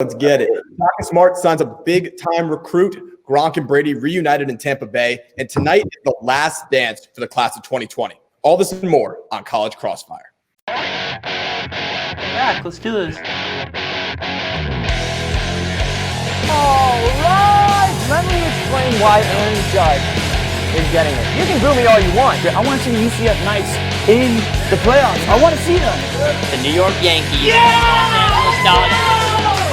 Let's get it. Shaka Smart signs a big-time recruit. Gronk and Brady reunited in Tampa Bay, and tonight is the last dance for the class of 2020. All this and more on College Crossfire. Back, let's do this. All right, let me explain why Aaron Judge is getting it. You can boo me all you want. I want to see UCF Knights in the playoffs. I want to see them. The New York Yankees. Yeah! Los Angeles Dodgers.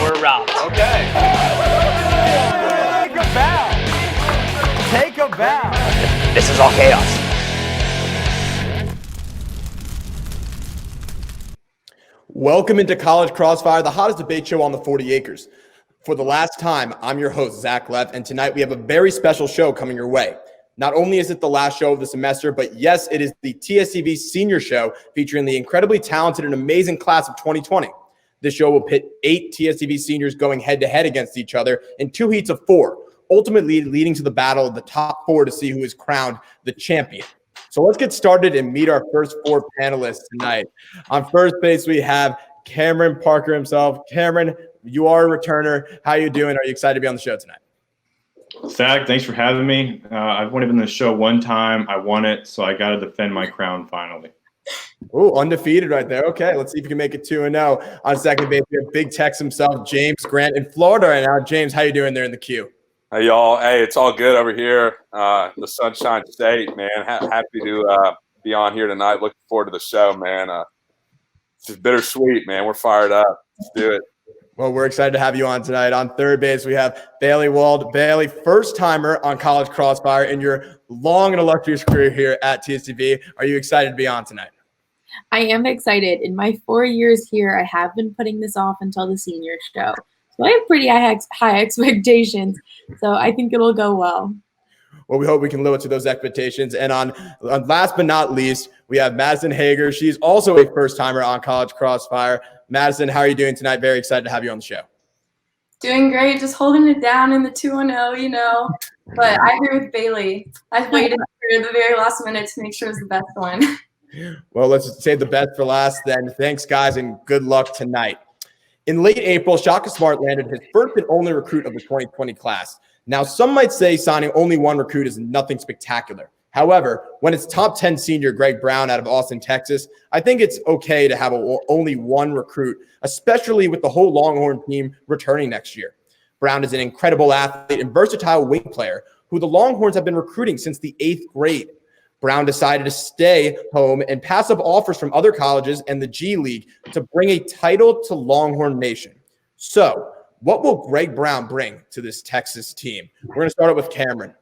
We're robbed. Okay. Take a bow. Take a bow. This is all chaos. Welcome into College Crossfire, the hottest debate show on the 40 acres. For the last time, I'm your host, Zach Leff, and tonight we have a very special show coming your way. Not only is it the last show of the semester, but yes, it is the TSTV Senior Show featuring the incredibly talented and amazing class of 2020. This show will pit 8 TSTV seniors going head-to-head against each other in 2 heats of 4, ultimately leading to the battle of the top 4 to see who is crowned the champion. So let's get started and meet our first 4 panelists tonight. On first base, we have Cameron Parker himself. Cameron, you are a returner. How are you doing? Are you excited to be on the show tonight? Zach, thanks for having me. I've only been on the show one time. I won it, so I got to defend my crown finally. Oh, undefeated right there. Okay, let's see if you can make it 2-0. On second base, we have Big Tex himself, James Grant in Florida right now. James, how you doing there in the queue? Hey, y'all. Hey, it's all good over here. The Sunshine State, man. Happy to be on here tonight. Looking forward to the show, man. It's just bittersweet, man. We're fired up. Let's do it. Well, we're excited to have you on tonight. On third base, we have Bailey Wald. Bailey, first-timer on College Crossfire in your long and illustrious career here at TSTV. Are you excited to be on tonight? I am excited. In my 4 years here, I have been putting this off until the senior show. So I have pretty high expectations. So I think it'll go well. Well, we hope we can live up to those expectations. And on last but not least, we have Madison Hager. She's also a first-timer on College Crossfire. Madison, how are you doing tonight? Very excited to have you on the show. Doing great. Just holding it down in the 2-0, you know. But I agree with Bailey. I've waited for the very last minute to make sure it's the best one. Well, let's save the best for last then. Thanks, guys, and good luck tonight. In late April, Shaka Smart landed his first and only recruit of the 2020 class. Now, some might say signing only one recruit is nothing spectacular. However, when it's top 10 senior Greg Brown out of Austin, Texas, I think it's okay to have only one recruit, especially with the whole Longhorn team returning next year. Brown is an incredible athlete and versatile wing player who the Longhorns have been recruiting since the 8th grade. Brown decided to stay home and pass up offers from other colleges and the G League to bring a title to Longhorn Nation. So, what will Greg Brown bring to this Texas team? We're going to start it with Cameron.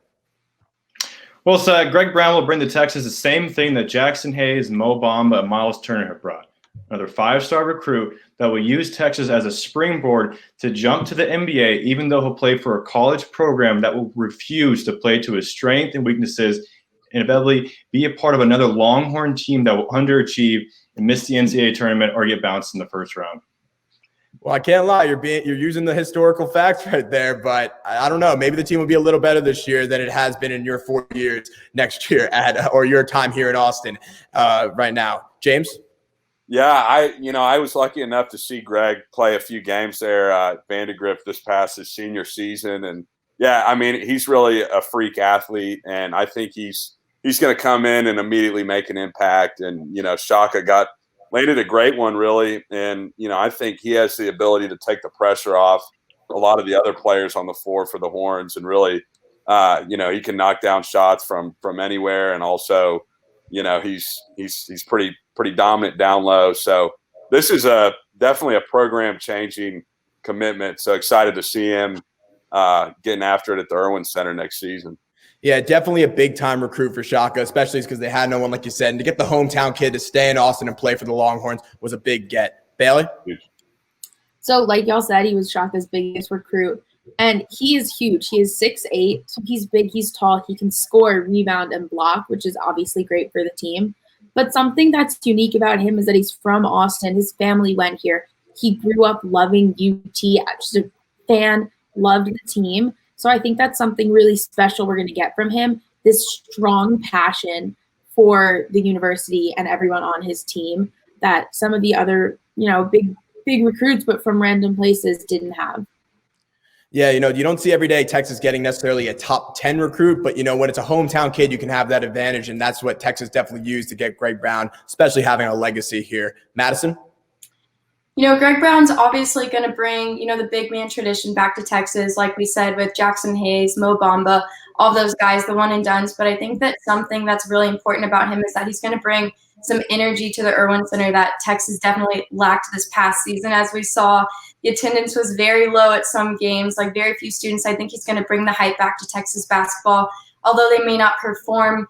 Well, so Greg Brown will bring to Texas the same thing that Jackson Hayes, Mo Bamba, and Miles Turner have brought. Another 5-star recruit that will use Texas as a springboard to jump to the NBA, even though he'll play for a college program that will refuse to play to his strengths and weaknesses and inevitably be a part of another Longhorn team that will underachieve and miss the NCAA tournament or get bounced in the first round. Well, I can't lie. You're using the historical facts right there, but I don't know. Maybe the team will be a little better this year than it has been in your 4 years next year or your time here in Austin right now. James? Yeah, I was lucky enough to see Greg play a few games there at Vandergrift this past his senior season, and yeah, I mean he's really a freak athlete, and I think he's going to come in and immediately make an impact. And Shaka landed a great one, really. And, I think he has the ability to take the pressure off a lot of the other players on the floor for the Horns. And really, he can knock down shots from anywhere. And also, he's pretty dominant down low. So this is definitely a program-changing commitment. So excited to see him getting after it at the Irwin Center next season. Yeah, definitely a big-time recruit for Shaka, especially because they had no one, like you said. And to get the hometown kid to stay in Austin and play for the Longhorns was a big get. Bailey? So like y'all said, he was Shaka's biggest recruit. And he is huge. He is 6'8", so he's big, he's tall. He can score, rebound, and block, which is obviously great for the team. But something that's unique about him is that he's from Austin. His family went here. He grew up loving UT, just a fan, loved the team. So I think that's something really special we're going to get from him, this strong passion for the university and everyone on his team that some of the other, big big recruits, but from random places didn't have. Yeah, you don't see every day Texas getting necessarily a top 10 recruit, but, when it's a hometown kid, you can have that advantage, and that's what Texas definitely used to get Greg Brown, especially having a legacy here. Madison? Greg Brown's obviously going to bring, the big man tradition back to Texas, like we said, with Jackson Hayes, Mo Bamba, all those guys, the one and dones. But I think that something that's really important about him is that he's going to bring some energy to the Irwin Center that Texas definitely lacked this past season. As we saw, the attendance was very low at some games, like very few students. I think he's going to bring the hype back to Texas basketball. Although they may not perform,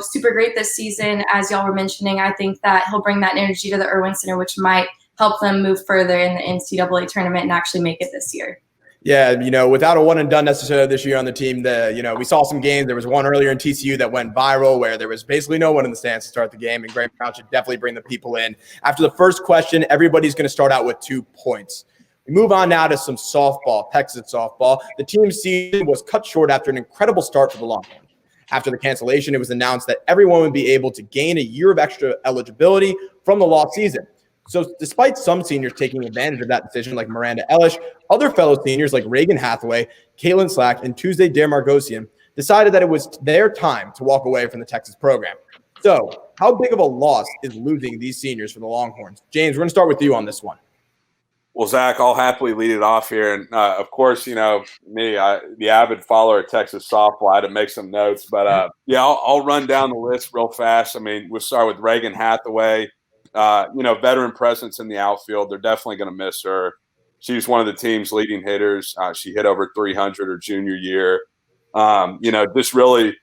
super great this season, as y'all were mentioning, I think that he'll bring that energy to the Irwin Center, which might help them move further in the NCAA tournament and actually make it this year. Yeah, without a one and done necessarily this year on the team, we saw some games. There was one earlier in TCU that went viral where there was basically no one in the stands to start the game, and Greg Brown should definitely bring the people in. After the first question, everybody's going to start out with 2 points. We move on now to some softball, Texas softball. The team's season was cut short after an incredible start for the Longhorns. After the cancellation, it was announced that everyone would be able to gain a year of extra eligibility from the lost season. So despite some seniors taking advantage of that decision, like Miranda Ellish, other fellow seniors like Reagan Hathaway, Caitlin Slack, and Tuesday Dare Margosian decided that it was their time to walk away from the Texas program. So how big of a loss is losing these seniors for the Longhorns? James, we're going to start with you on this one. Well, Zach, I'll happily lead it off here. And, of course, me, the avid follower of Texas softball, I had to make some notes. But, I'll run down the list real fast. I mean, we'll start with Reagan Hathaway. Veteran presence in the outfield. They're definitely going to miss her. She's one of the team's leading hitters. She hit over 300 her junior year. Just really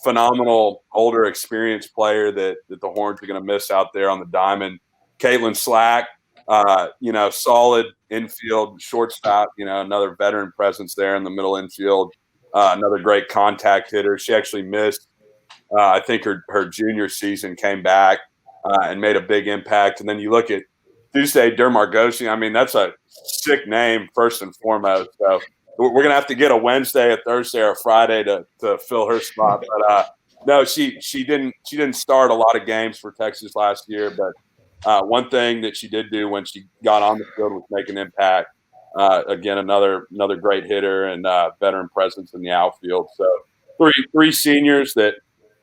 phenomenal, older, experienced player that the Horns are going to miss out there on the diamond. Caitlin Slack, solid infield shortstop, another veteran presence there in the middle infield. Another great contact hitter. She actually missed, I think her junior season, came back and made a big impact. And then you look at Tuesday Dare Margosian. I mean, that's a sick name first and foremost. So we're going to have to get a Wednesday, a Thursday, or a Friday to fill her spot. But no, she didn't start a lot of games for Texas last year. But one thing that she did do when she got on the field was make an impact. Again, another great hitter and veteran presence in the outfield. So three seniors that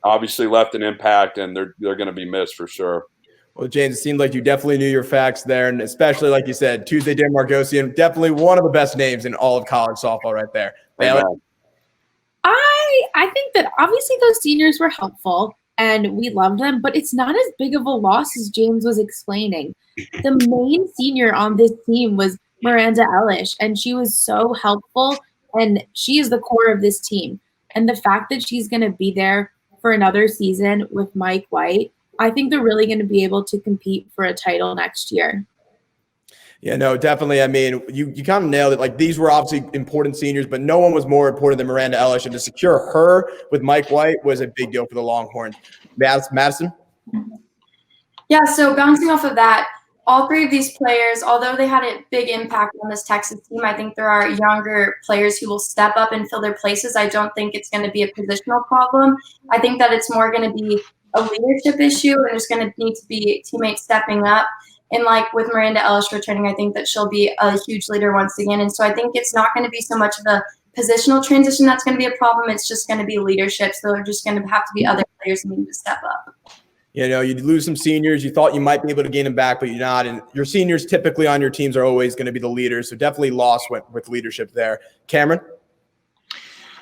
obviously left an impact, and they're going to be missed for sure. Well, James, it seemed like you definitely knew your facts there, and especially, like you said, Tuesday Dare Margosian, definitely one of the best names in all of college softball right there. I think that obviously those seniors were helpful, and we loved them, but it's not as big of a loss as James was explaining. The main senior on this team was Miranda Ellish, and she was so helpful, and she is the core of this team. And the fact that she's going to be there for another season with Mike White, I think they're really going to be able to compete for a title next year. Yeah, no, definitely. I mean, you kind of nailed it. Like, these were obviously important seniors, but no one was more important than Miranda Ellish. And to secure her with Mike White was a big deal for the Longhorns. Madison? Yeah, so bouncing off of that, all three of these players, although they had a big impact on this Texas team, I think there are younger players who will step up and fill their places. I don't think it's going to be a positional problem. I think that it's more going to be a leadership issue, and there's going to need to be teammates stepping up. And like with Miranda Ellish returning, I think that she'll be a huge leader once again. And so I think it's not going to be so much of a positional transition that's going to be a problem. It's just going to be leadership. So they're just going to have to be other players needing to step up. You lose some seniors. You thought you might be able to gain them back, but you're not. And your seniors typically on your teams are always going to be the leaders. So definitely lost with leadership there. Cameron?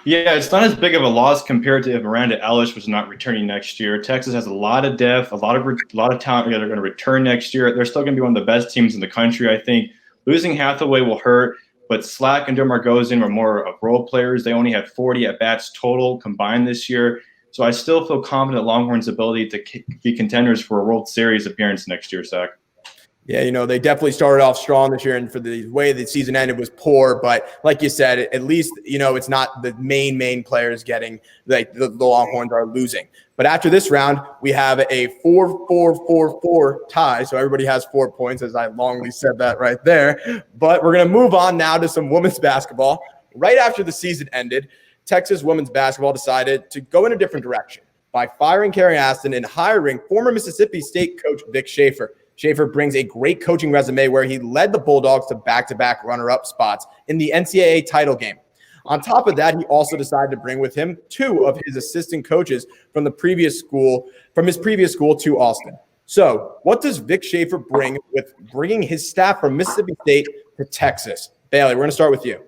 Yeah, it's not as big of a loss compared to if Miranda Ellish was not returning next year. Texas has a lot of depth, a lot of talent that are going to return next year. They're still going to be one of the best teams in the country, I think. Losing Hathaway will hurt, but Slack and Dare Margosian were more of role players. They only had 40 at-bats total combined this year. So I still feel confident Longhorns' ability to be contenders for a World Series appearance next year, Zach. Yeah, they definitely started off strong this year, and for the way the season ended was poor. But like you said, at least, it's not the main players getting, like the Longhorns are losing. But after this round, we have a 4-4-4-4 tie. So everybody has 4 points, as I longly said that right there. But we're going to move on now to some women's basketball. Right after the season ended, Texas women's basketball decided to go in a different direction by firing Carrie Aston and hiring former Mississippi State coach Vic Schaefer. Schaefer brings a great coaching resume where he led the Bulldogs to back-to-back runner-up spots in the NCAA title game. On top of that, he also decided to bring with him 2 of his assistant coaches from his previous school to Austin. So what does Vic Schaefer bring with bringing his staff from Mississippi State to Texas? Bailey, we're going to start with you.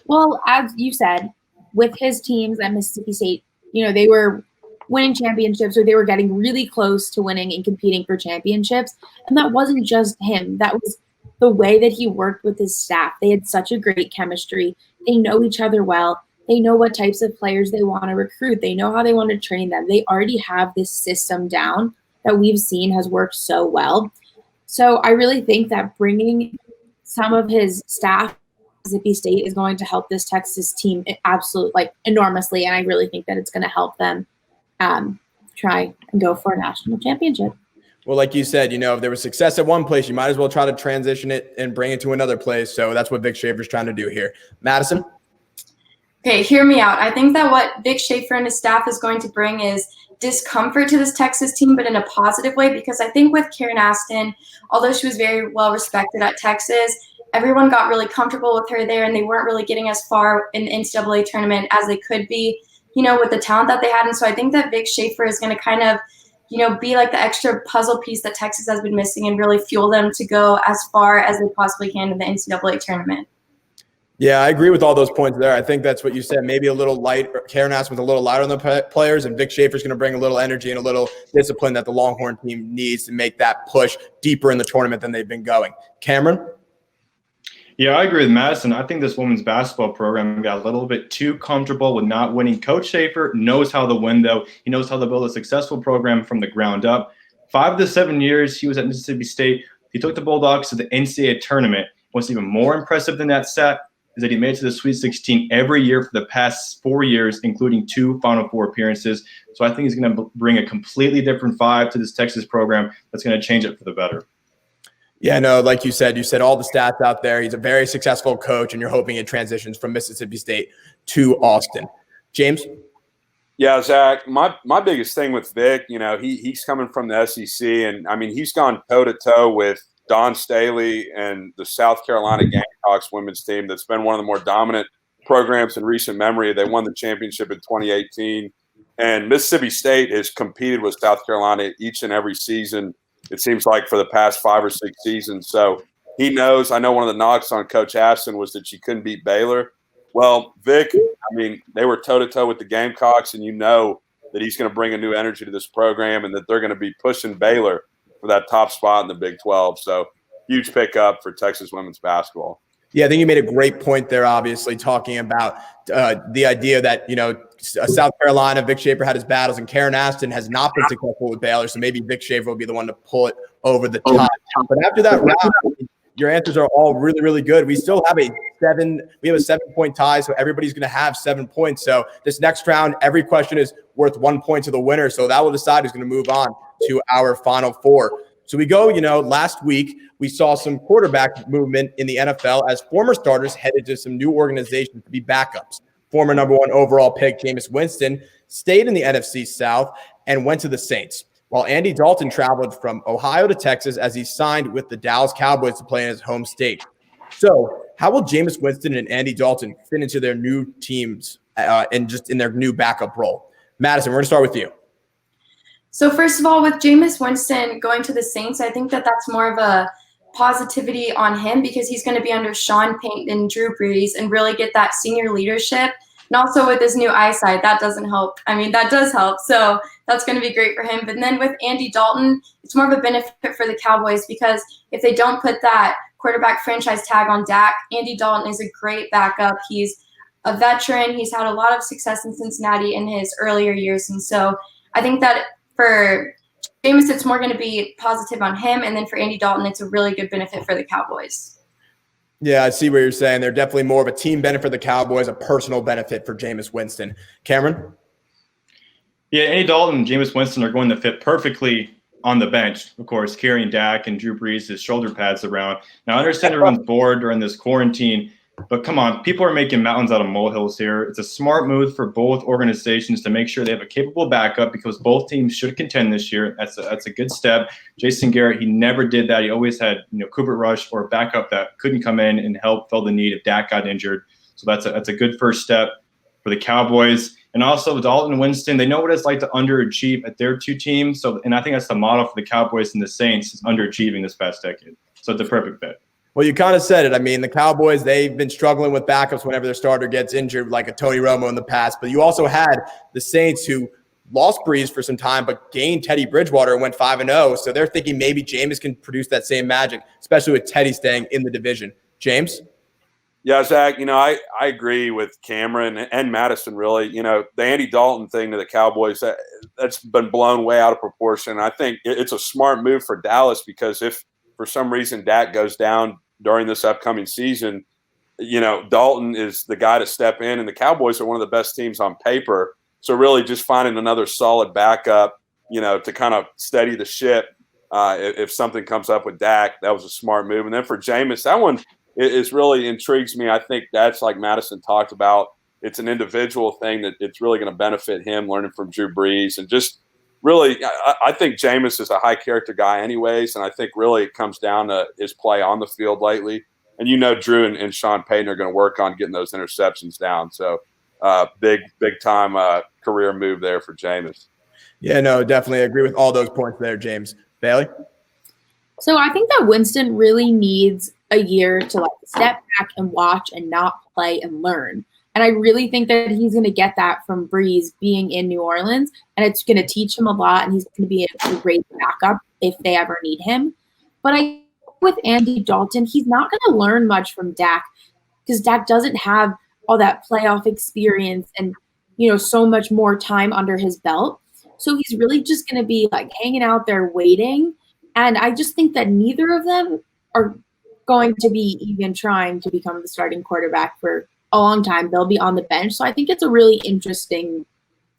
Well, as you said, with his teams at Mississippi State, they were winning championships, or they were getting really close to winning and competing for championships. And that wasn't just him. That was the way that he worked with his staff. They had such a great chemistry. They know each other well. They know what types of players they want to recruit. They know how they want to train them. They already have this system down that we've seen has worked so well. So I really think that bringing some of his staff to Mississippi State is going to help this Texas team absolutely, enormously. And I really think that it's going to help them try and go for a national championship. Well, like you said, if there was success at one place, you might as well try to transition it and bring it to another place. So that's what Vic Schaefer's trying to do here. Madison? Okay, hear me out. I think that what Vic Schaefer and his staff is going to bring is discomfort to this Texas team, but in a positive way, because I think with Karen Aston, although she was very well respected at Texas, everyone got really comfortable with her there, and they weren't really getting as far in the NCAA tournament as they could be, with the talent that they had. And so I think that Vic Schaefer is going to kind of, be like the extra puzzle piece that Texas has been missing and really fuel them to go as far as they possibly can in the NCAA tournament. Yeah, I agree with all those points there. I think that's what you said. Maybe a little light. Karen Aston was a little lighter on the players, and Vic Schaefer's going to bring a little energy and a little discipline that the Longhorn team needs to make that push deeper in the tournament than they've been going. Cameron? Yeah, I agree with Madison. I think this women's basketball program got a little bit too comfortable with not winning. Coach Schaefer knows how to win, though. He knows how to build a successful program from the ground up. 5 to 7 years he was at Mississippi State. He took the Bulldogs to the NCAA tournament. What's even more impressive than that stat is that he made it to the Sweet 16 every year for the past 4 years, including 2 Final Four appearances. So I think he's going to bring a completely different vibe to this Texas program that's going to change it for the better. Yeah, no, like you said all the stats out there. He's a very successful coach, and you're hoping it transitions from Mississippi State to Austin. James? Yeah, Zach, my biggest thing with Vic, he's coming from the SEC, and, he's gone toe-to-toe with Don Staley and the South Carolina Gamecocks women's team that's been one of the more dominant programs in recent memory. They won the championship in 2018, and Mississippi State has competed with South Carolina each and every season, it seems like, for the past 5 or 6 seasons. So he knows. I know one of the knocks on Coach Aston was that she couldn't beat Baylor. Well, Vic, they were toe-to-toe with the Gamecocks, and that he's going to bring a new energy to this program and that they're going to be pushing Baylor for that top spot in the Big 12. So huge pickup for Texas women's basketball. Yeah, I think you made a great point there, obviously, talking about the idea that, South Carolina, Vic Schaefer had his battles, and Karen Aston has not been successful with Baylor, so maybe Vic Schaefer will be the one to pull it over the top. But after that round, your answers are all really, really good. We still have a 7-point tie, so everybody's going to have 7 points. So this next round, every question is worth 1 point to the winner, so that will decide who's going to move on to our Final Four. So we go, last week we saw some quarterback movement in the NFL as former starters headed to some new organizations to be backups. Former number 1 overall pick Jameis Winston stayed in the NFC South and went to the Saints, while Andy Dalton traveled from Ohio to Texas as he signed with the Dallas Cowboys to play in his home state. So how will Jameis Winston and Andy Dalton fit into their new teams and just in their new backup role? Madison, we're going to start with you. So first of all, with Jameis Winston going to the Saints, I think that that's more of a positivity on him because he's going to be under Sean Payton and Drew Brees and really get that senior leadership. And also with his new eyesight, that doesn't help. That does help. So that's going to be great for him. But then with Andy Dalton, it's more of a benefit for the Cowboys because if they don't put that quarterback franchise tag on Dak, Andy Dalton is a great backup. He's a veteran. He's had a lot of success in Cincinnati in his earlier years. And so I think that for Jameis, it's more going to be positive on him. And then for Andy Dalton, it's a really good benefit for the Cowboys. Yeah, I see what you're saying. They're definitely more of a team benefit for the Cowboys, a personal benefit for Jameis Winston. Cameron? Yeah, Andy Dalton and Jameis Winston are going to fit perfectly on the bench, of course, carrying Dak and Drew Brees' shoulder pads around. Now, I understand everyone's bored during this quarantine, But come on, people are making mountains out of molehills here. It's a smart move for both organizations to make sure they have a capable backup because both teams should contend this year. That's a good step. Jason Garrett, he never did that. He always had Cooper Rush or a backup that couldn't come in and help fill the need if Dak got injured. So that's a good first step for the Cowboys. And also with Dalton and Winston, they know what it's like to underachieve at their two teams. And I think that's the model for the Cowboys and the Saints is underachieving this past decade. So it's a perfect fit. Well, you kind of said it. I mean, the Cowboys, they've been struggling with backups whenever their starter gets injured, like a Tony Romo in the past. But you also had the Saints who lost Breeze for some time, but gained Teddy Bridgewater and went 5-0. So they're thinking maybe Jameis can produce that same magic, especially with Teddy staying in the division. James? Yeah, Zach, I agree with Cameron and Madison, really. The Andy Dalton thing to the Cowboys, that's been blown way out of proportion. I think it's a smart move for Dallas because if for some reason Dak goes down during this upcoming season, Dalton is the guy to step in, and the Cowboys are one of the best teams on paper. So really just finding another solid backup, to kind of steady the ship if something comes up with Dak, that was a smart move. And then for Jameis, that one is really intrigues me. I think that's like Madison talked about. It's an individual thing that it's really going to benefit him learning from Drew Brees and just really, I think Jameis is a high character guy anyways. And I think really it comes down to his play on the field lately. And Drew and Sean Payton are going to work on getting those interceptions down. So big time career move there for Jameis. Yeah, no, definitely agree with all those points there, James. Bailey? So I think that Winston really needs a year to step back and watch and not play and learn. And I really think that he's going to get that from Breeze being in New Orleans, and it's going to teach him a lot, and he's going to be a great backup if they ever need him. But I with Andy Dalton, he's not going to learn much from Dak because Dak doesn't have all that playoff experience and, so much more time under his belt. So he's really just going to be hanging out there waiting. And I just think that neither of them are going to be even trying to become the starting quarterback for a long time. They'll be on the bench. So I think it's a really interesting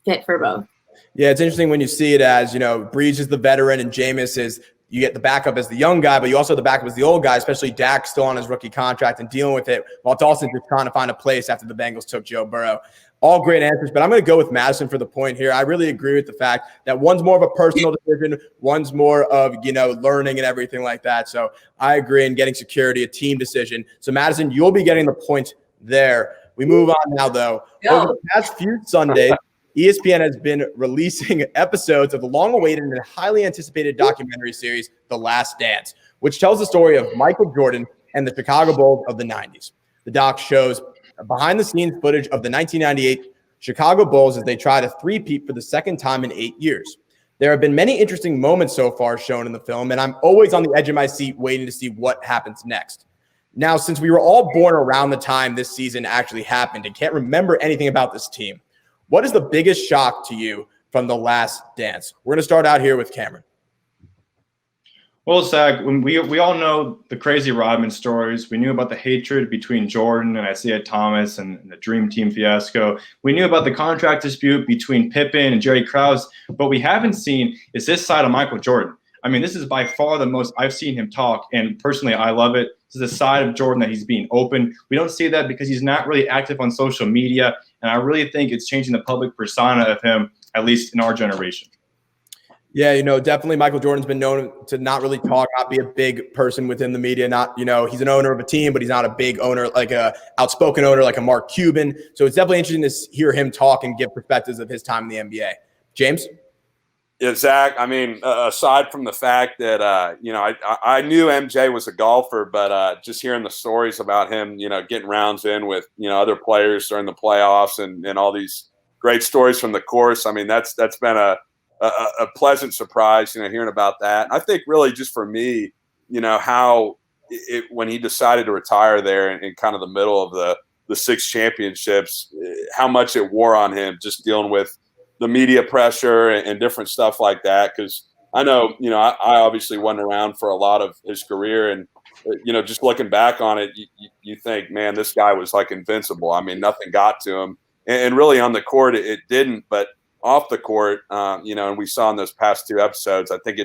fit for both. Yeah, it's interesting when you see it as, Breeze is the veteran and Jameis is, you get the backup as the young guy, but you also have the backup as the old guy, especially Dak still on his rookie contract and dealing with it while Dawson's just trying to find a place after the Bengals took Joe Burrow. All great answers, but I'm going to go with Madison for the point here. I really agree with the fact that one's more of a personal decision, one's more of, learning and everything like that. So I agree in getting security, a team decision. So Madison, you'll be getting the point there. We move on now, though. Over the past few Sundays, ESPN has been releasing episodes of the long-awaited and highly anticipated documentary series, The Last Dance, which tells the story of Michael Jordan and the Chicago Bulls of the 90s. The doc shows behind-the-scenes footage of the 1998 Chicago Bulls as they try to three-peat for the second time in 8 years. There have been many interesting moments so far shown in the film, and I'm always on the edge of my seat waiting to see what happens next. Now, since we were all born around the time this season actually happened and can't remember anything about this team, what is the biggest shock to you from The Last Dance? We're going to start out here with Cameron. Well, Zach, we all know the crazy Rodman stories. We knew about the hatred between Jordan and Isaiah Thomas and the Dream Team fiasco. We knew about the contract dispute between Pippen and Jerry Krause. But we haven't seen is this side of Michael Jordan. I mean, this is by far the most I've seen him talk, and personally, I love it. This is a side of Jordan that he's being open. We don't see that because he's not really active on social media, and I really think it's changing the public persona of him, at least in our generation. Yeah, definitely Michael Jordan's been known to not really talk, not be a big person within the media. Not, he's an owner of a team, but he's not a big owner, like a outspoken owner, like a Mark Cuban. So it's definitely interesting to hear him talk and give perspectives of his time in the NBA. James? Yeah, Zach, I mean, aside from the fact that, I knew MJ was a golfer, but just hearing the stories about him, getting rounds in with, other players during the playoffs and all these great stories from the course. I mean, that's been a pleasant surprise, hearing about that. I think really just for me, how when he decided to retire there in kind of the middle of the 6 championships, how much it wore on him just dealing with the media pressure and different stuff like that. Because I know, I obviously wasn't around for a lot of his career. And, just looking back on it, you think, man, this guy was like invincible. I mean, nothing got to him. And really on the court, it didn't. But off the court, and we saw in those past 2 episodes, I think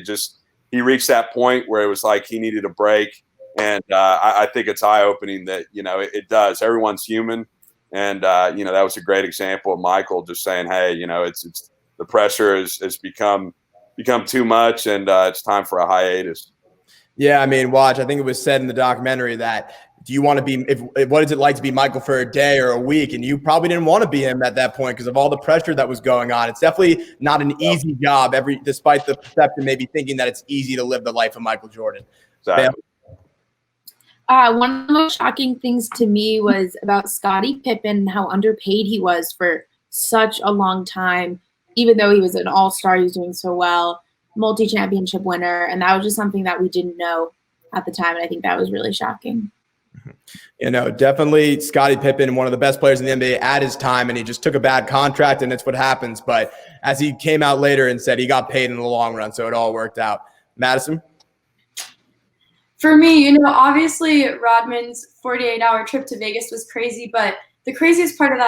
he reached that point where it was like he needed a break. And I think it's eye-opening that, it does. Everyone's human. And, that was a great example of Michael just saying, hey, it's the pressure has become too much, and it's time for a hiatus. Yeah, I mean, watch. I think it was said in the documentary that do you want to be what is it like to be Michael for a day or a week? And you probably didn't want to be him at that point because of all the pressure that was going on. It's definitely not an easy job, despite the perception maybe thinking that it's easy to live the life of Michael Jordan. Exactly. One of the most shocking things to me was about Scottie Pippen and how underpaid he was for such a long time, even though he was an all-star, he was doing so well, multi-championship winner, and that was just something that we didn't know at the time, and I think that was really shocking. Definitely Scottie Pippen, one of the best players in the NBA at his time, and he just took a bad contract, and it's what happens. But as he came out later and said, he got paid in the long run, so it all worked out. Madison? For me, obviously Rodman's 48-hour trip to Vegas was crazy, but the craziest part of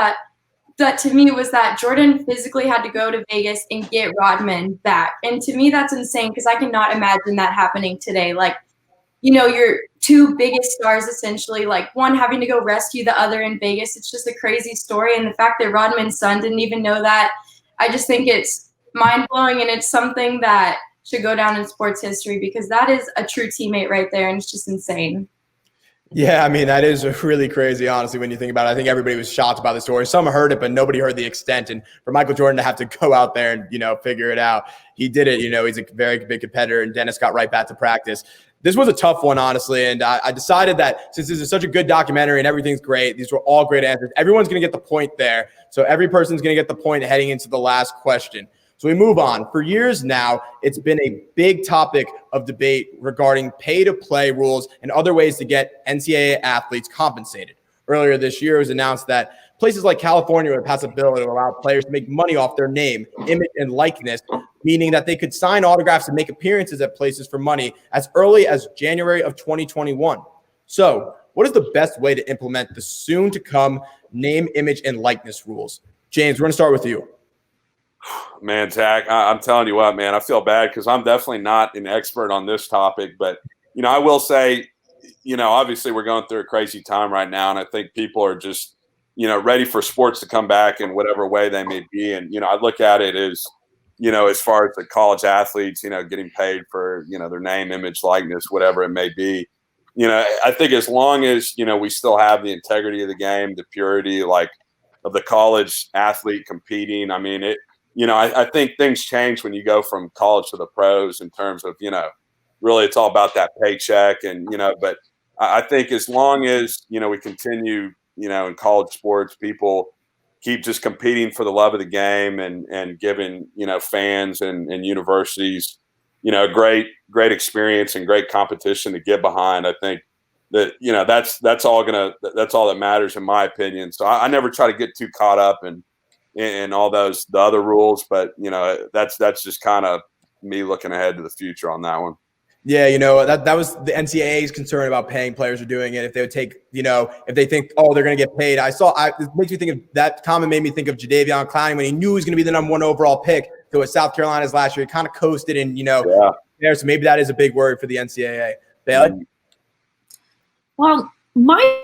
that to me was that Jordan physically had to go to Vegas and get Rodman back. And to me, that's insane because I cannot imagine that happening today. Like, your two biggest stars essentially, like one having to go rescue the other in Vegas. It's just a crazy story. And the fact that Rodman's son didn't even know that, I just think it's mind-blowing, and it's something that should go down in sports history because that is a true teammate right there, and it's just insane. Yeah, I mean, that is really crazy, honestly, when you think about it. I think everybody was shocked about the story. Some heard it, but nobody heard the extent. And for Michael Jordan to have to go out there and, figure it out, he did it. He's a very big competitor, and Dennis got right back to practice. This was a tough one, honestly, and I decided that since this is such a good documentary and everything's great, these were all great answers, everyone's going to get the point there. So every person's going to get the point heading into the last question. So we move on. For years now, it's been a big topic of debate regarding pay-to-play rules and other ways to get NCAA athletes compensated. Earlier this year, it was announced that places like California would pass a bill to allow players to make money off their name, image, and likeness, meaning that they could sign autographs and make appearances at places for money as early as January of 2021. So what is the best way to implement the soon-to-come name, image, and likeness rules? James, we're going to start with you. Man, Zach, I'm telling you what, man, I feel bad because I'm definitely not an expert on this topic. But, I will say, obviously we're going through a crazy time right now. And I think people are just, ready for sports to come back in whatever way they may be. And, I look at it as, as far as the college athletes, getting paid for, their name, image, likeness, whatever it may be. I think as long as, we still have the integrity of the game, the purity, like of the college athlete competing. I mean, I think things change when you go from college to the pros in terms of, really it's all about that paycheck. And, but I think as long as, we continue, in college sports, people keep just competing for the love of the game and giving, fans and universities, great experience and great competition to get behind. I think that, that's all that matters in my opinion. So I never try to get too caught up in all the other rules, but that's just kind of me looking ahead to the future on that one. Yeah, that was the NCAA's concern about paying players who are doing it. If they would take, if they think, they're going to get paid. It makes me think of that comment made me think of Jadeveon Clowney when he knew he was going to be the number one overall pick. So at South Carolina's last year, he kind of coasted and, there. So maybe that is a big worry for the NCAA. Bailey? Well, my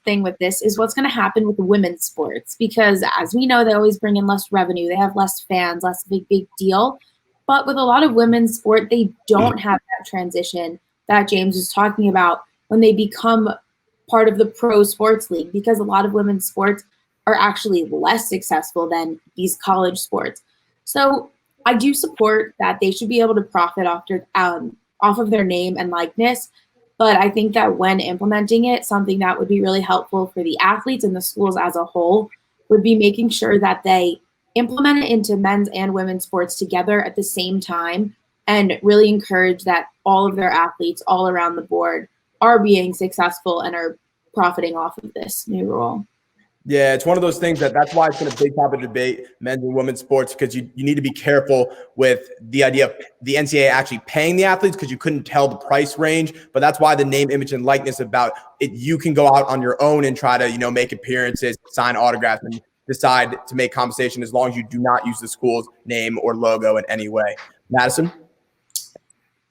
thing with this is what's going to happen with the women's sports, because as we know, they always bring in less revenue. They have less fans, less big deal. But with a lot of women's sport, they don't have that transition that James was talking about when they become part of the pro sports league, because a lot of women's sports are actually less successful than these college sports. So I do support that they should be able to profit off of their name and likeness. But I think that when implementing it, something that would be really helpful for the athletes and the schools as a whole would be making sure that they implement it into men's and women's sports together at the same time and really encourage that all of their athletes all around the board are being successful and are profiting off of this new rule. Yeah, it's one of those things that's why it's been a big topic of debate, men's and women's sports, because you need to be careful with the idea of the NCAA actually paying the athletes because you couldn't tell the price range. But that's why the name, image, and likeness about it, you can go out on your own and try to, make appearances, sign autographs, and decide to make compensation as long as you do not use the school's name or logo in any way. Madison?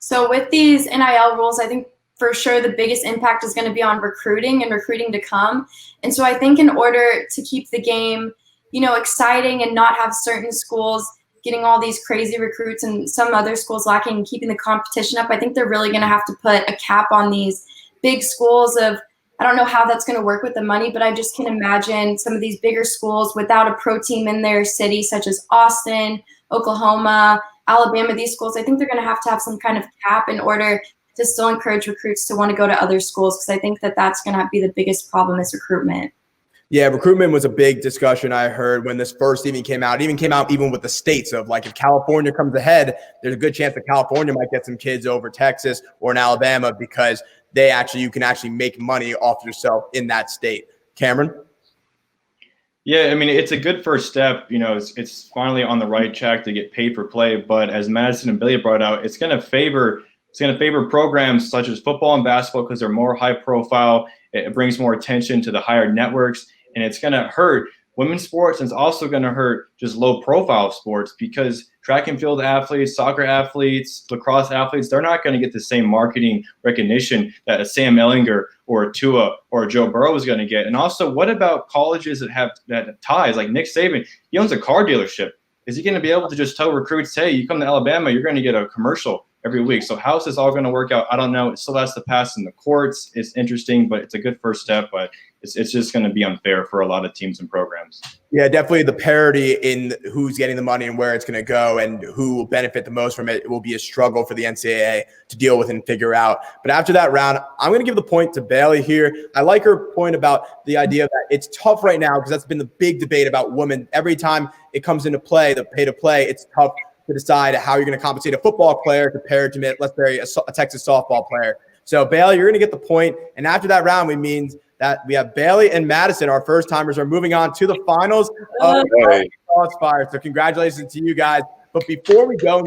So with these NIL rules, I think for sure the biggest impact is going to be on recruiting and recruiting to come. And so I think in order to keep the game, exciting and not have certain schools getting all these crazy recruits and some other schools lacking and keeping the competition up, I think they're really going to have to put a cap on these big schools of, I don't know how that's going to work with the money, but I just can imagine some of these bigger schools without a pro team in their city, such as Austin, Oklahoma, Alabama, these schools, I think they're going to have some kind of cap in order to still encourage recruits to want to go to other schools, because I think that's going to be the biggest problem is recruitment. Yeah, recruitment was a big discussion I heard when this first even came out. It even came out even with the states of like if California comes ahead, there's a good chance that California might get some kids over Texas or in Alabama because you can actually make money off yourself in that state. Cameron? Yeah, I mean, it's a good first step. It's finally on the right track to get paid for play. But as Madison and Billy brought out, it's going to favor programs such as football and basketball because they're more high profile. It brings more attention to the higher networks, and it's going to hurt women's sports, and it's also going to hurt just low profile sports because track and field athletes, soccer athletes, lacrosse athletes, they're not going to get the same marketing recognition that a Sam Ellinger or a Tua or a Joe Burrow is going to get. And also, what about colleges that have ties? Like Nick Saban, he owns a car dealership. Is he going to be able to just tell recruits, hey, you come to Alabama, you're going to get a commercial every week? So how's this all going to work out? I don't know. It still has to pass in the courts. It's interesting, but it's a good first step. But it's just going to be unfair for a lot of teams and programs. Yeah, definitely the parity in who's getting the money and where it's going to go and who will benefit the most from it. It will be a struggle for the NCAA to deal with and figure out. But after that round, I'm going to give the point to Bailey here. I like her point about the idea that it's tough right now because that's been the big debate about women. Every time it comes into play, the pay to play, it's tough to decide how you're going to compensate a football player compared to, let's say, a Texas softball player. So, Bailey, you're going to get the point. And after that round, it means that we have Bailey and Madison, our first-timers, are moving on to the finals of College Crossfire. So congratulations to you guys. But before we go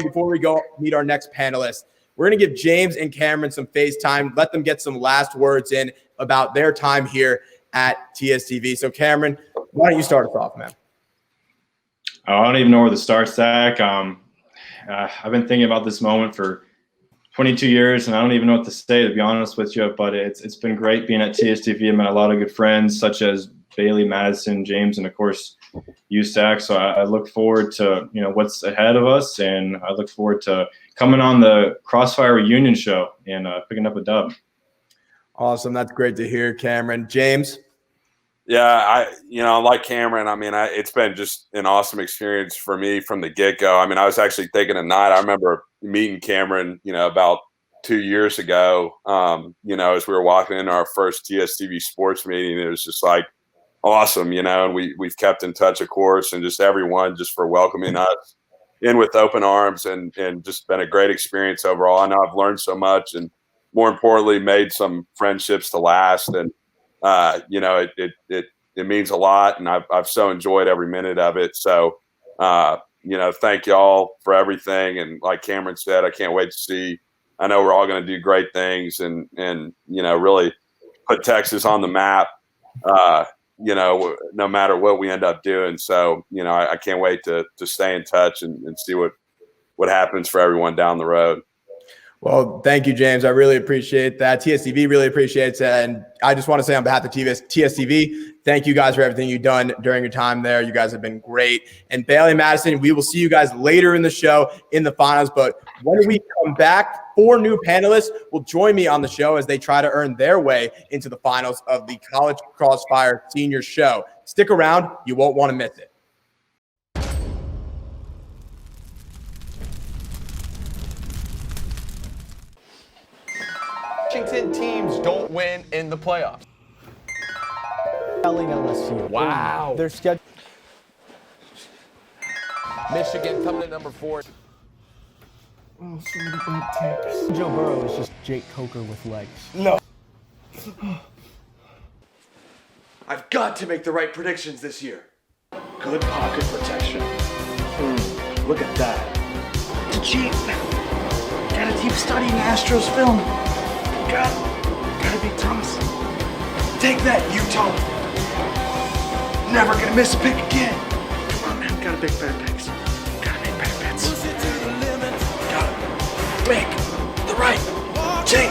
meet our next panelists, we're going to give James and Cameron some FaceTime, let them get some last words in about their time here at TSTV. So, Cameron, why don't you start us off, man? I don't even know where to start, Zach. I've been thinking about this moment for 22 years, and I don't even know what to say, to be honest with you. But it's been great being at TSTV. I met a lot of good friends, such as Bailey, Madison, James, and of course you, Zach. So I look forward to what's ahead of us, and I look forward to coming on the Crossfire reunion show and picking up a dub. Awesome, that's great to hear, Cameron. James. Yeah, like Cameron, I mean, it's been just an awesome experience for me from the get-go. I mean, I was actually thinking tonight, I remember meeting Cameron, about 2 years ago, as we were walking into our first TSTV Sports meeting. It was just like awesome, and we've kept in touch, of course, and just everyone just for welcoming us in with open arms and just been a great experience overall. I know I've learned so much and more importantly, made some friendships to last. And it means a lot, and I've so enjoyed every minute of it. So, thank y'all for everything. And like Cameron said, I can't wait to see. I know we're all going to do great things, and really put Texas on the map. No matter what we end up doing. So, I can't wait to stay in touch and see what happens for everyone down the road. Well, thank you, James. I really appreciate that. TSTV really appreciates that. And I just want to say on behalf of TSTV, thank you guys for everything you've done during your time there. You guys have been great. And Bailey and Madison, we will see you guys later in the show in the finals. But when we come back, 4 new panelists will join me on the show as they try to earn their way into the finals of the College Crossfire Senior Show. Stick around. You won't want to miss it. Washington teams don't win in the playoffs. Telling LSU. Wow. Their schedule. Michigan coming in number 4. Oh, so many bad takes. Joe Burrow is just Jake Coker with legs. No. I've got to make the right predictions this year. Good pocket protection. Look at that. It's cheap. Gotta keep studying Astros film. Gotta be Thomas. Take that, Utah. Never gonna miss a pick again. Come on, man. Gotta make better picks. Gotta make better bets. Gotta make the right take.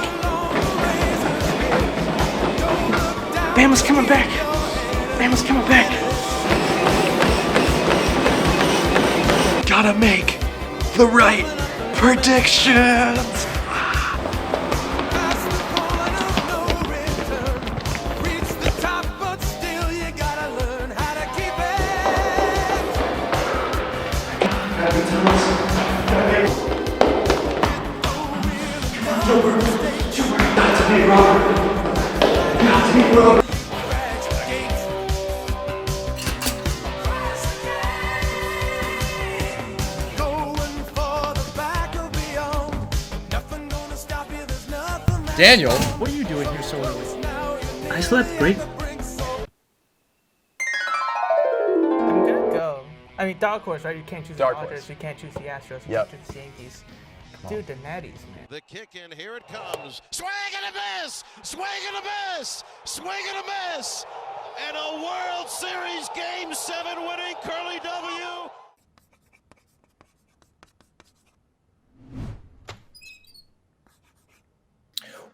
Bama's coming back. Bama's coming back. Gotta make the right predictions. Daniel, What are you doing here so early? I slept great. I'm gonna go. I mean, dark horse, right? You can't choose Dark the Dodgers, horse. you can't choose the Astros, you Yep. can't choose the Yankees. Dude, the Natties, man. The kick in, here it comes. Swing and a miss! Swing and a miss! Swing and a miss! And a World Series Game 7 winning Curly W.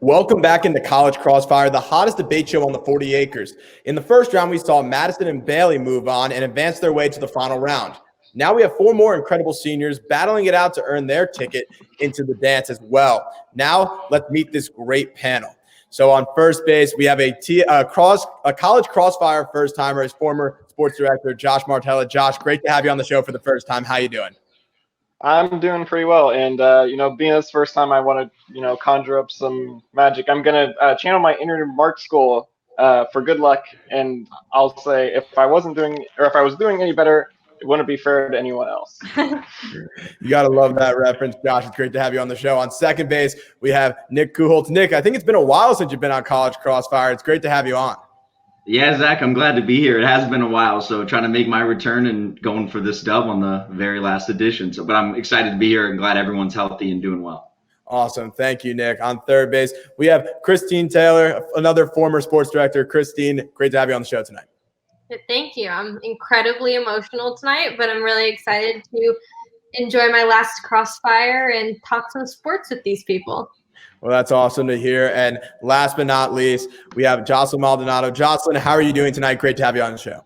welcome back into College Crossfire, the hottest debate show on the 40 acres. In the first round, we saw Madison and Bailey move on and advance their way to the final round. Now we have four more incredible seniors battling it out to earn their ticket into the dance as well. Now let's meet this great panel. So on first base, we have a College Crossfire first-timer, his former sports director, Josh Martella. Josh, great to have you on the show for the first time. How you doing? I'm doing pretty well, and being this first time, I want to conjure up some magic. I'm gonna channel my inner Mark School for good luck, and I'll say if I was doing any better, it wouldn't be fair to anyone else. You got to love that reference, Josh. It's great to have you on the show. On second base, we have Nick Kucholtz. Nick, I think it's been a while since you've been on College Crossfire. It's great to have you on. Yeah, Zach, I'm glad to be here. It has been a while, so trying to make my return and going for this dub on the very last edition. But I'm excited to be here and glad everyone's healthy and doing well. Awesome. Thank you, Nick. On third base, we have Christine Taylor, another former sports director. Christine, great to have you on the show tonight. Thank you. I'm incredibly emotional tonight, but I'm really excited to enjoy my last Crossfire and talk some sports with these people. Well, that's awesome to hear. And last but not least, we have Jocelyn Maldonado. Jocelyn, how are you doing tonight? Great to have you on the show.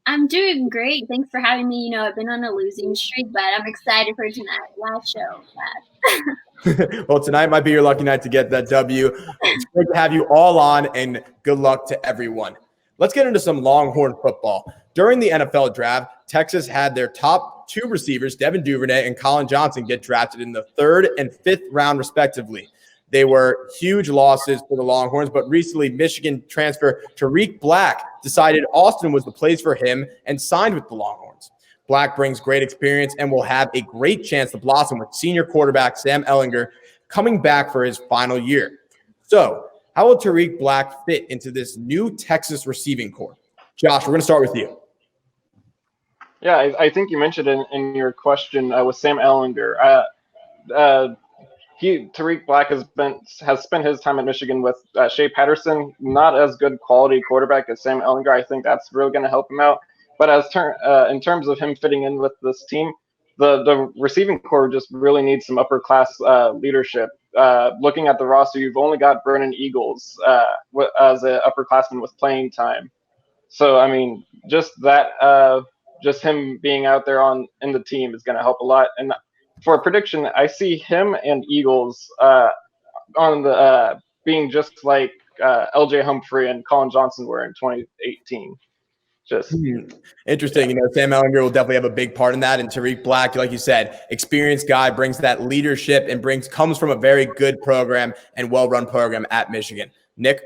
I'm doing great. Thanks for having me. I've been on a losing streak, but I'm excited for tonight. Last show. Well, tonight might be your lucky night to get that W. It's great to have you all on, and good luck to everyone. Let's get into some Longhorn football. During the NFL draft, Texas had their top two receivers, Devin Duvernay and Colin Johnson, get drafted in the 3rd and 5th round, respectively. They were huge losses for the Longhorns, but recently Michigan transfer Tariq Black decided Austin was the place for him and signed with the Longhorns. Black brings great experience and will have a great chance to blossom with senior quarterback Sam Ehlinger coming back for his final year. So, how will Tariq Black fit into this new Texas receiving corps? Josh, we're going to start with you. Yeah, I think you mentioned in your question with Sam Ehlinger. Tariq Black has spent his time at Michigan with Shea Patterson, not as good quality quarterback as Sam Ehlinger. I think that's really going to help him out. But in terms of him fitting in with this team, the receiving corps just really needs some upper class leadership. Looking at the roster, you've only got Brennan Eagles as an upperclassman with playing time. So I mean, just him being out there in the team is going to help a lot. And for a prediction, I see him and Eagles being just like LJ Humphrey and Colin Johnson were in 2018. Interesting. Sam Ehlinger will definitely have a big part in that. And Tariq Black, like you said, experienced guy, brings that leadership and comes from a very good program and well-run program at Michigan. Nick?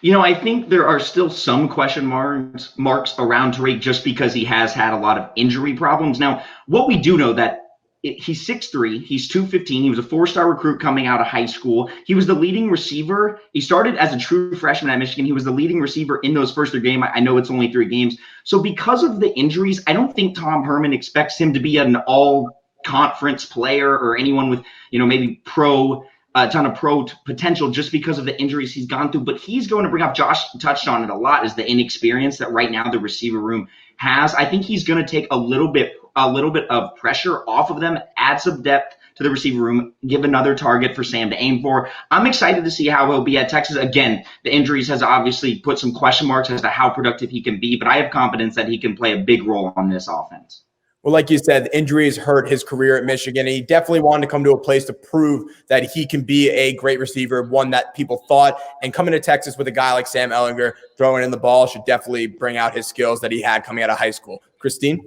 I think there are still some question marks around Tariq just because he has had a lot of injury problems. Now, what we do know that he's 6'3", he's 215. He was a 4-star recruit coming out of high school. He was the leading receiver. He started as a true freshman at Michigan. He was the leading receiver in those first 3 games. I know it's only 3 games. So because of the injuries, I don't think Tom Herman expects him to be an all-conference player or anyone with, maybe a ton of pro potential just because of the injuries he's gone through. But he's going to bring up, Josh touched on it a lot, is the inexperience that right now the receiver room has. I think he's going to take a little bit of pressure off of them, add some depth to the receiver room, give another target for Sam to aim for. I'm excited to see how he'll be at Texas. Again, the injuries has obviously put some question marks as to how productive he can be, but I have confidence that he can play a big role on this offense. Well, like you said, the injuries hurt his career at Michigan, and he definitely wanted to come to a place to prove that he can be a great receiver, one that people thought. And coming to Texas with a guy like Sam Ehlinger throwing in the ball should definitely bring out his skills that he had coming out of high school. Christine?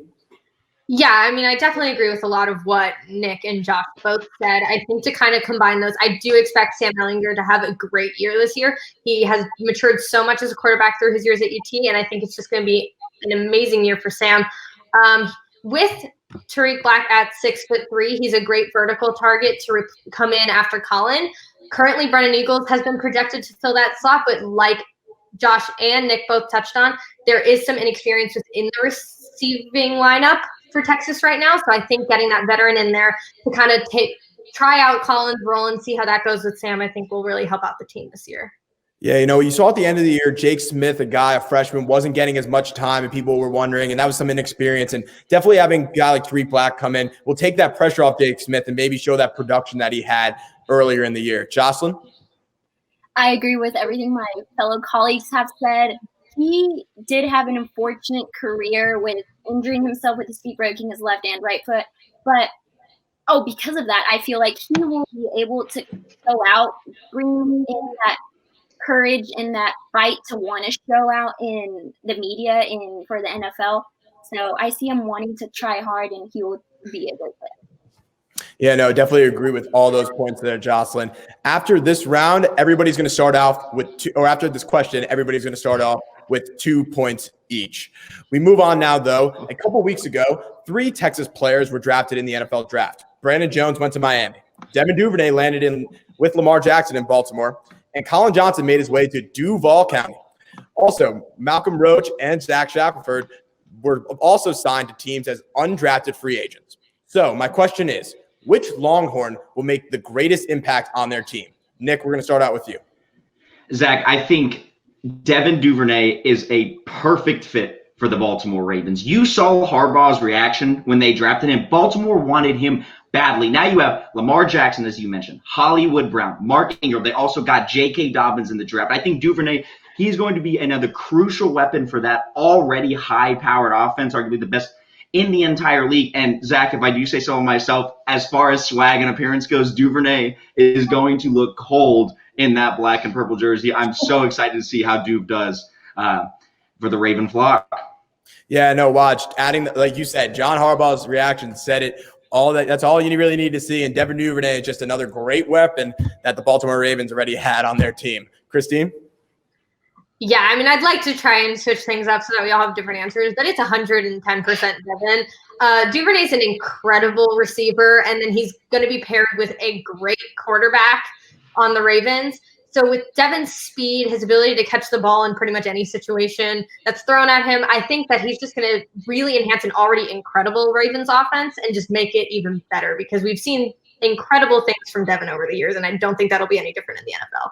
Yeah, I mean, I definitely agree with a lot of what Nick and Josh both said. I think to kind of combine those, I do expect Sam Ehlinger to have a great year this year. He has matured so much as a quarterback through his years at UT, and I think it's just going to be an amazing year for Sam. With Tariq Black at 6'3", he's a great vertical target to come in after Colin. Currently, Brennan Eagles has been projected to fill that slot, but like Josh and Nick both touched on, there is some inexperience within the receiving lineup for Texas right now. So I think getting that veteran in there to kind of try out Colin's role and see how that goes with Sam, I think will really help out the team this year. Yeah, you saw at the end of the year, Jake Smith, a freshman, wasn't getting as much time, and people were wondering, and that was some inexperience. And definitely having a guy like Tariq Black come in will take that pressure off Jake Smith and maybe show that production that he had earlier in the year. Jocelyn? I agree with everything my fellow colleagues have said. He did have an unfortunate career with injuring himself with his feet breaking his left and right foot. But, because of that, I feel like he will be able to go out, bring in that courage and that fight to want to show out in the media and for the NFL. So I see him wanting to try hard, and he will be a good fit. Yeah, no, definitely agree with all those points there, Jocelyn. After this round, everybody's going to start off with after this question, everybody's going to start off with 2 points each. We move on now, though. A couple weeks ago, 3 Texas players were drafted in the NFL draft. Brandon Jones went to Miami. Devin Duvernay landed with Lamar Jackson in Baltimore. And Colin Johnson made his way to Duval County. Also, Malcolm Roach and Zach Shackelford were also signed to teams as undrafted free agents. So my question is, which Longhorn will make the greatest impact on their team? Nick, we're going to start out with you. Zach, I think Devin Duvernay is a perfect fit for the Baltimore Ravens. You saw Harbaugh's reaction when they drafted him. Baltimore wanted him badly. Now you have Lamar Jackson, as you mentioned, Hollywood Brown, Mark Ingram. They also got J.K. Dobbins in the draft. I think Duvernay, he's going to be another crucial weapon for that already high-powered offense, arguably the best in the entire league. And, Zach, if I do say so myself, as far as swag and appearance goes, Duvernay is going to look cold in that black and purple jersey. I'm so excited to see how Duve does for the Raven flock. Yeah, no, watch. Adding, like you said, John Harbaugh's reaction said it. That's all you really need to see. And Devin Duvernay is just another great weapon that the Baltimore Ravens already had on their team. Christine? Yeah, I mean, I'd like to try and switch things up so that we all have different answers, but it's 110% Devin. Duvernay's an incredible receiver, and then he's going to be paired with a great quarterback on the Ravens. So with Devin's speed, his ability to catch the ball in pretty much any situation that's thrown at him, I think that he's just going to really enhance an already incredible Ravens offense and just make it even better, because we've seen incredible things from Devin over the years, and I don't think that'll be any different in the NFL.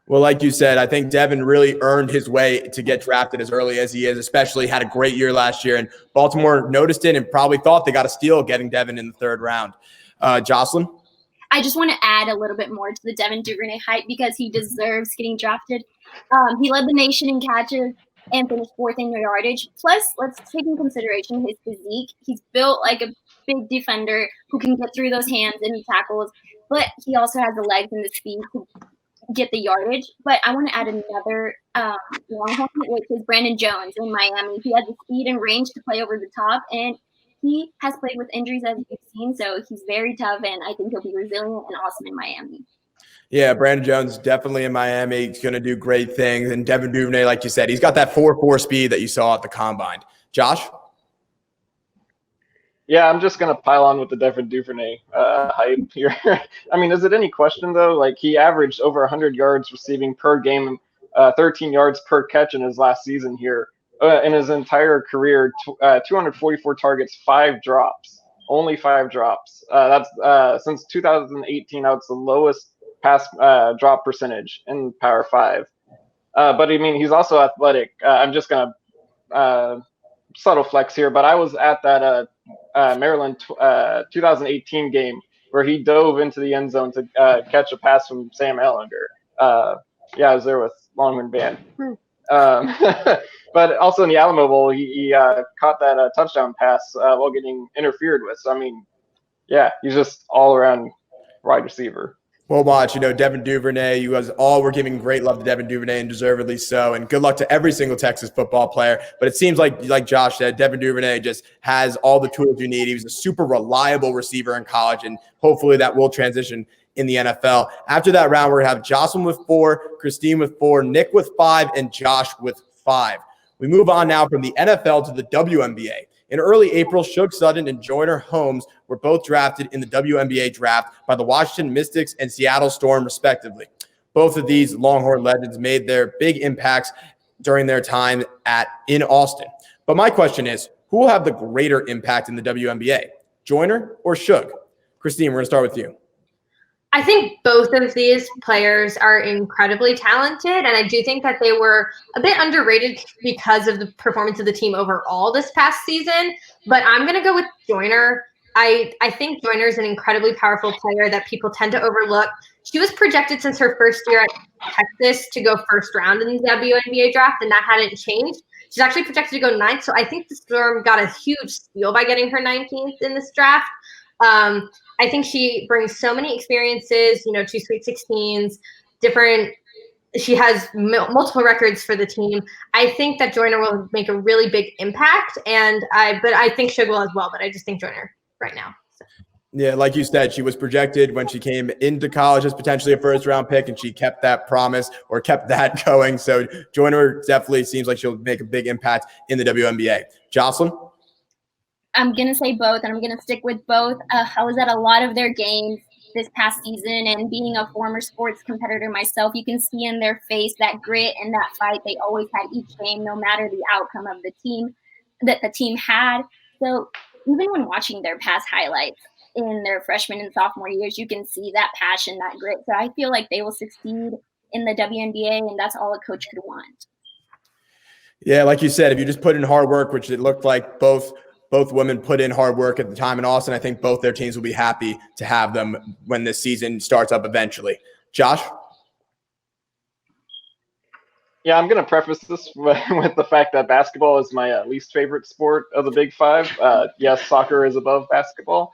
Well, like you said, I think Devin really earned his way to get drafted as early as he is, especially had a great year last year. And Baltimore noticed it and probably thought they got a steal getting Devin in the 3rd round. Jocelyn? I just want to add a little bit more to the Devin Duvernay hype because he deserves getting drafted. He led the nation in catches and finished 4th in yardage. Plus, let's take in consideration his physique. He's built like a big defender who can get through those hands and tackles, but he also has the legs and the speed to get the yardage. But I want to add another Longhorn, which is Brandon Jones in Miami. He has the speed and range to play over the top, and he has played with injuries, as you've seen, so he's very tough, and I think he'll be resilient and awesome in Miami. Yeah, Brandon Jones definitely in Miami. He's going to do great things. And Devin Duvernay, like you said, he's got that 4.4 speed that you saw at the Combine. Josh? Yeah, I'm just going to pile on with the Devin Duvernay hype here. I mean, is it any question, though? Like, he averaged over 100 yards receiving per game, 13 yards per catch in his last season here. In his entire career, 244 targets, 5 drops, only 5 drops. That's since 2018, that's the lowest pass drop percentage in Power 5. But I mean, he's also athletic. I'm just gonna subtle flex here, but I was at that Maryland 2018 game, where he dove into the end zone to catch a pass from Sam Ehlinger. Yeah, I was there with Longman Band. But also in the Alamo Bowl, he caught that touchdown pass while getting interfered with. So, I mean, yeah, he's just all-around wide receiver. Well, watch, Devin Duvernay, you guys all were giving great love to Devin Duvernay, and deservedly so. And good luck to every single Texas football player. But it seems like Josh said, Devin Duvernay just has all the tools you need. He was a super reliable receiver in college, and hopefully that will transition in the NFL. After that round, we're going to have Jocelyn with 4, Christine with 4, Nick with 5, and Josh with 5. We move on now from the NFL to the WNBA. In early April, Suge Sutton and Joyner Holmes were both drafted in the WNBA draft by the Washington Mystics and Seattle Storm, respectively. Both of these Longhorn legends made their big impacts during their time in Austin. But my question is, who will have the greater impact in the WNBA, Joyner or Suge? Christine, we're going to start with you. I think both of these players are incredibly talented, and I do think that they were a bit underrated because of the performance of the team overall this past season. But I'm going to go with Joyner. I think Joyner is an incredibly powerful player that people tend to overlook. She was projected since her first year at Texas to go first round in the WNBA draft, and that hadn't changed. She's actually projected to go 9th, so I think the Storm got a huge steal by getting her 19th in this draft. I think she brings so many experiences, 2 Sweet 16s, she has multiple records for the team. I think that Joyner will make a really big impact, but I think Suge will as well, but I just think Joyner right now. So. Yeah, like you said, she was projected when she came into college as potentially a first-round pick, and she kept that promise or kept that going. So Joyner definitely seems like she'll make a big impact in the WNBA. Jocelyn? I'm going to say both, and I'm going to stick with both. I was at a lot of their games this past season, and being a former sports competitor myself, you can see in their face that grit and that fight they always had each game, no matter the outcome of the team that the team had. So even when watching their past highlights in their freshman and sophomore years, you can see that passion, that grit. So I feel like they will succeed in the WNBA, and that's all a coach could want. Yeah, like you said, if you just put in hard work, which it looked like both women put in hard work at the time in Austin, I think both their teams will be happy to have them when this season starts up eventually. Josh? Yeah, I'm going to preface this with the fact that basketball is my least favorite sport of the Big Five. Yes, soccer is above basketball.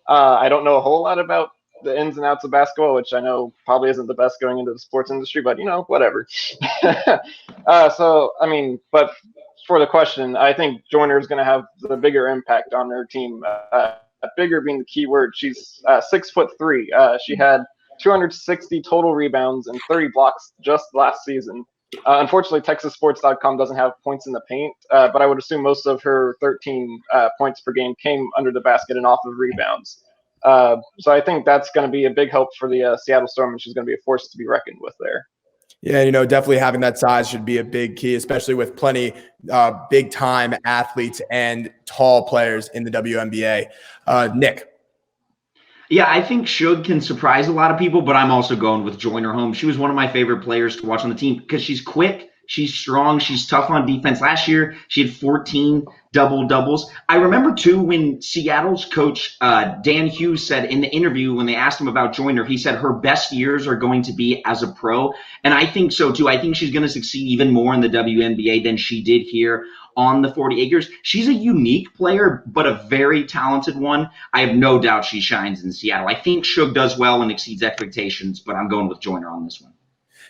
I don't know a whole lot about the ins and outs of basketball, which I know probably isn't the best going into the sports industry, but, whatever. But for the question, I think Joyner is going to have the bigger impact on their team. Bigger being the key word. She's 6'3". She had 260 total rebounds and 30 blocks just last season. Unfortunately, TexasSports.com doesn't have points in the paint, but I would assume most of her 13 points per game came under the basket and off of rebounds. So I think that's going to be a big help for the Seattle Storm, and she's going to be a force to be reckoned with there. Yeah, definitely having that size should be a big key, especially with plenty big-time athletes and tall players in the WNBA. Nick? Yeah, I think Suge can surprise a lot of people, but I'm also going with Joyner Holmes. She was one of my favorite players to watch on the team because she's quick, she's strong, she's tough on defense. Last year, she had 14 double-doubles. I remember, too, when Seattle's coach, Dan Hughes, said in the interview when they asked him about Joyner, he said her best years are going to be as a pro. And I think so, too. I think she's going to succeed even more in the WNBA than she did here on the 40 acres. She's a unique player, but a very talented one. I have no doubt she shines in Seattle. I think Suge does well and exceeds expectations, but I'm going with Joyner on this one.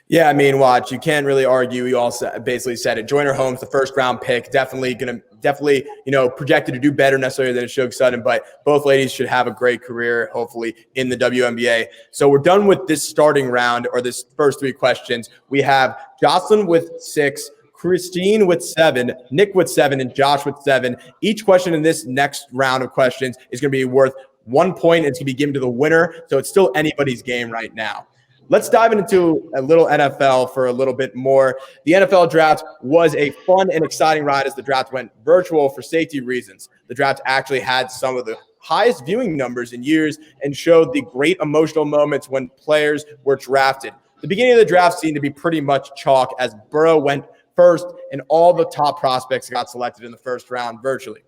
Yeah, watch. You can't really argue. You all basically said it. Joyner Holmes, the first-round pick, definitely projected to do better necessarily than Suge Sutton, but both ladies should have a great career, hopefully, in the WNBA. So we're done with this starting round, or this first 3 questions. We have Jocelyn with 6, Christine with 7, Nick with 7, and Josh with 7. Each question in this next round of questions is going to be worth 1 point. It's going to be given to the winner, so it's still anybody's game right now. Let's dive into a little NFL for a little bit more. The NFL draft was a fun and exciting ride as the draft went virtual for safety reasons. The draft actually had some of the highest viewing numbers in years and showed the great emotional moments when players were drafted. The beginning of the draft seemed to be pretty much chalk as Burrow went first and all the top prospects got selected in the first round virtually.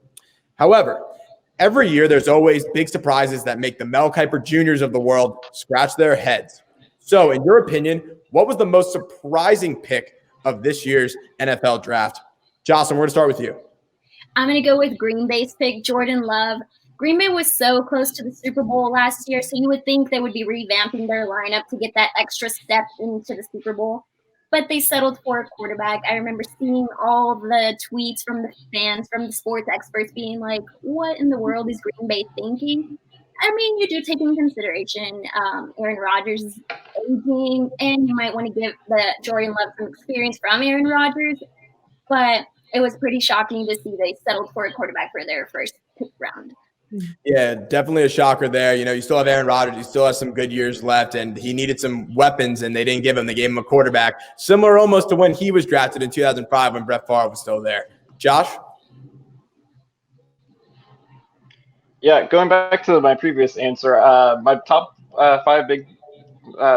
However, Every year, there's always big surprises that make the Mel Kiper Juniors of the world scratch their heads. So, in your opinion, what was the most surprising pick of this year's NFL draft? Jocelyn, we're going to start with you. I'm going to go with Green Bay's pick, Jordan Love. Green Bay was so close to the Super Bowl last year, so you would think they would be revamping their lineup to get that extra step into the Super Bowl. But they settled for a quarterback. I remember seeing all the tweets from the fans, from the sports experts being like, what in the world is Green Bay thinking? I mean, you do take into consideration Aaron Rodgers is aging, and you might want to give the Jordan Love some experience from Aaron Rodgers. But it was pretty shocking to see they settled for a quarterback for their first pick round. Yeah, definitely a shocker there. You still have Aaron Rodgers. He still has some good years left, and he needed some weapons, and they didn't give him. They gave him a quarterback, similar almost to when he was drafted in 2005 when Brett Favre was still there. Josh? Yeah, going back to my previous answer, my top 5 big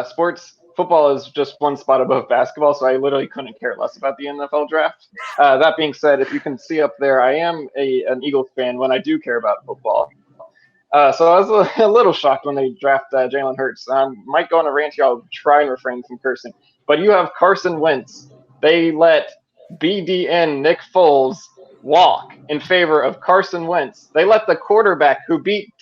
sports, football is just one spot above basketball, so I literally couldn't care less about the NFL draft. That being said, if you can see up there, I am an Eagles fan when I do care about football. So I was a little shocked when they draft Jalen Hurts. Might go on a rant here. I'll try and refrain from cursing. But you have Carson Wentz. They let BDN Nick Foles walk in favor of Carson Wentz. They let the quarterback who beat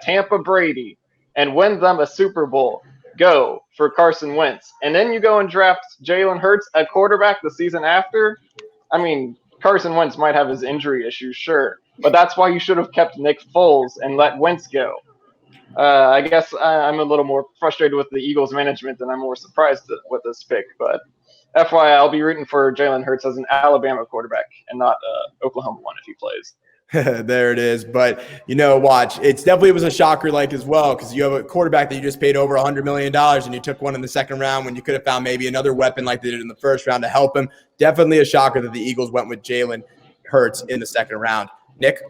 Tampa Brady and win them a Super Bowl go for Carson Wentz. And then you go and draft Jalen Hurts, a quarterback, the season after. I mean, Carson Wentz might have his injury issues, sure, but that's why you should have kept Nick Foles and let Wentz go. I guess I'm a little more frustrated with the Eagles management than I'm more surprised with this pick. But FYI, I'll be rooting for Jalen Hurts as an Alabama quarterback and not Oklahoma one if he plays. There it is. But, watch. It definitely was a shocker as well, because you have a quarterback that you just paid over $100 million and you took one in the second round when you could have found maybe another weapon like they did in the first round to help him. Definitely a shocker that the Eagles went with Jalen Hurts in the second round. Nick?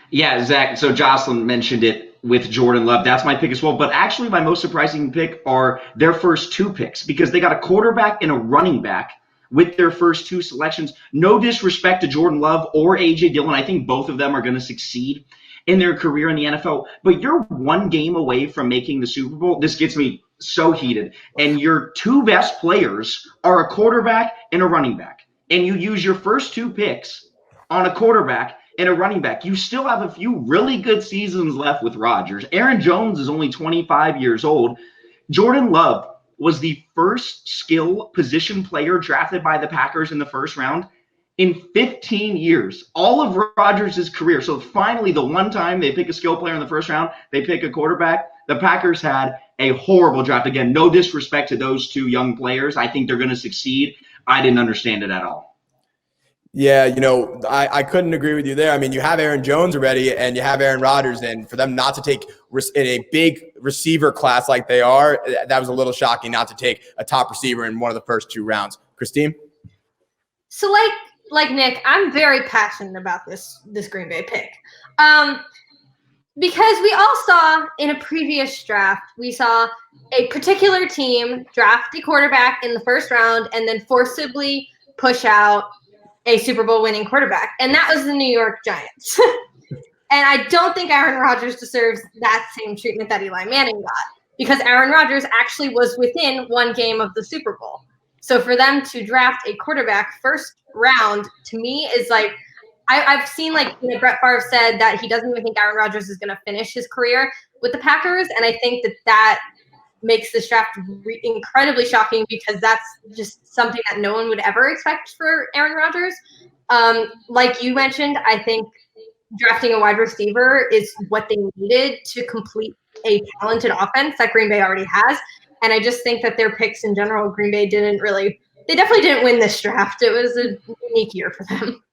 Yeah, Zach. So Jocelyn mentioned it with Jordan Love. That's my pick as well. But actually, my most surprising pick are their first 2 picks, because they got a quarterback and a running back with their first 2 selections. No disrespect to Jordan Love or A.J. Dillon. I think both of them are going to succeed in their career in the NFL. But you're 1 game away from making the Super Bowl. This gets me so heated. And your 2 best players are a quarterback and a running back. And you use your first 2 picks on a quarterback and a running back. You still have a few really good seasons left with Rodgers. Aaron Jones is only 25 years old. Jordan Love was the first skill position player drafted by the Packers in the first round in 15 years, all of Rodgers' career. So finally, the one time they pick a skill player in the first round, they pick a quarterback. The Packers had a horrible draft. Again, no disrespect to those 2 young players. I think they're going to succeed. I didn't understand it at all. Yeah, I couldn't agree with you there. I mean, you have Aaron Jones already and you have Aaron Rodgers, and for them not to take in a big receiver class like they are, that was a little shocking not to take a top receiver in one of the first 2 rounds. Christine? So like Nick, I'm very passionate about this Green Bay pick. Because we all saw in a previous draft, we saw a particular team draft a quarterback in the first round and then forcibly push out a Super Bowl winning quarterback. And that was the New York Giants. And I don't think Aaron Rodgers deserves that same treatment that Eli Manning got, because Aaron Rodgers actually was within 1 game of the Super Bowl. So for them to draft a quarterback first round, to me, is like, I've seen Brett Favre said that he doesn't even think Aaron Rodgers is going to finish his career with the Packers. And I think that makes this draft incredibly shocking, because that's just something that no one would ever expect for Aaron Rodgers. Like you mentioned, I think drafting a wide receiver is what they needed to complete a talented offense that Green Bay already has. And I just think that their picks in general, Green Bay they definitely didn't win this draft. It was a unique year for them.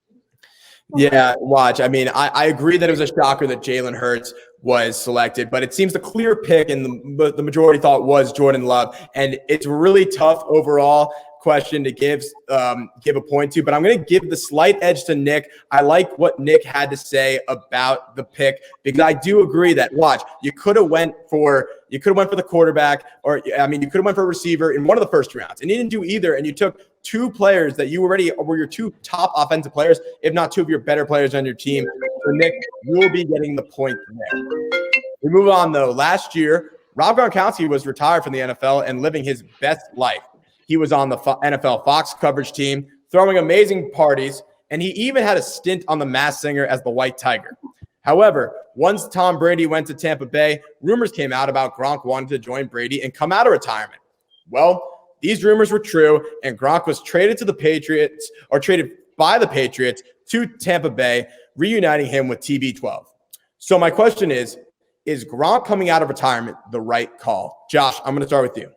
Yeah, watch. I mean, I agree that it was a shocker that Jalen Hurts was selected, but it seems the clear pick and the majority thought was Jordan Love. And it's a really tough overall question to give a point to, but I'm going to give the slight edge to Nick. I like what Nick had to say about the pick, because I do agree that, watch, you could have went for the quarterback, or you could have went for a receiver in one of the first 2 rounds, and you didn't do either, and you took 2 players that you already were your 2 top offensive players, if not 2 of your better players on your team, So, Nick, you'll be getting the point there. We move on, though. Last year, Rob Gronkowski was retired from the NFL and living his best life. He was on the NFL Fox coverage team, throwing amazing parties, and he even had a stint on The Masked Singer as the White Tiger. However, once Tom Brady went to Tampa Bay, rumors came out about Gronk wanting to join Brady and come out of retirement. Well, these rumors were true, and Gronk was traded by the Patriots to Tampa Bay, reuniting him with TB12. So my question is Gronk coming out of retirement the right call? Josh, I'm going to start with you.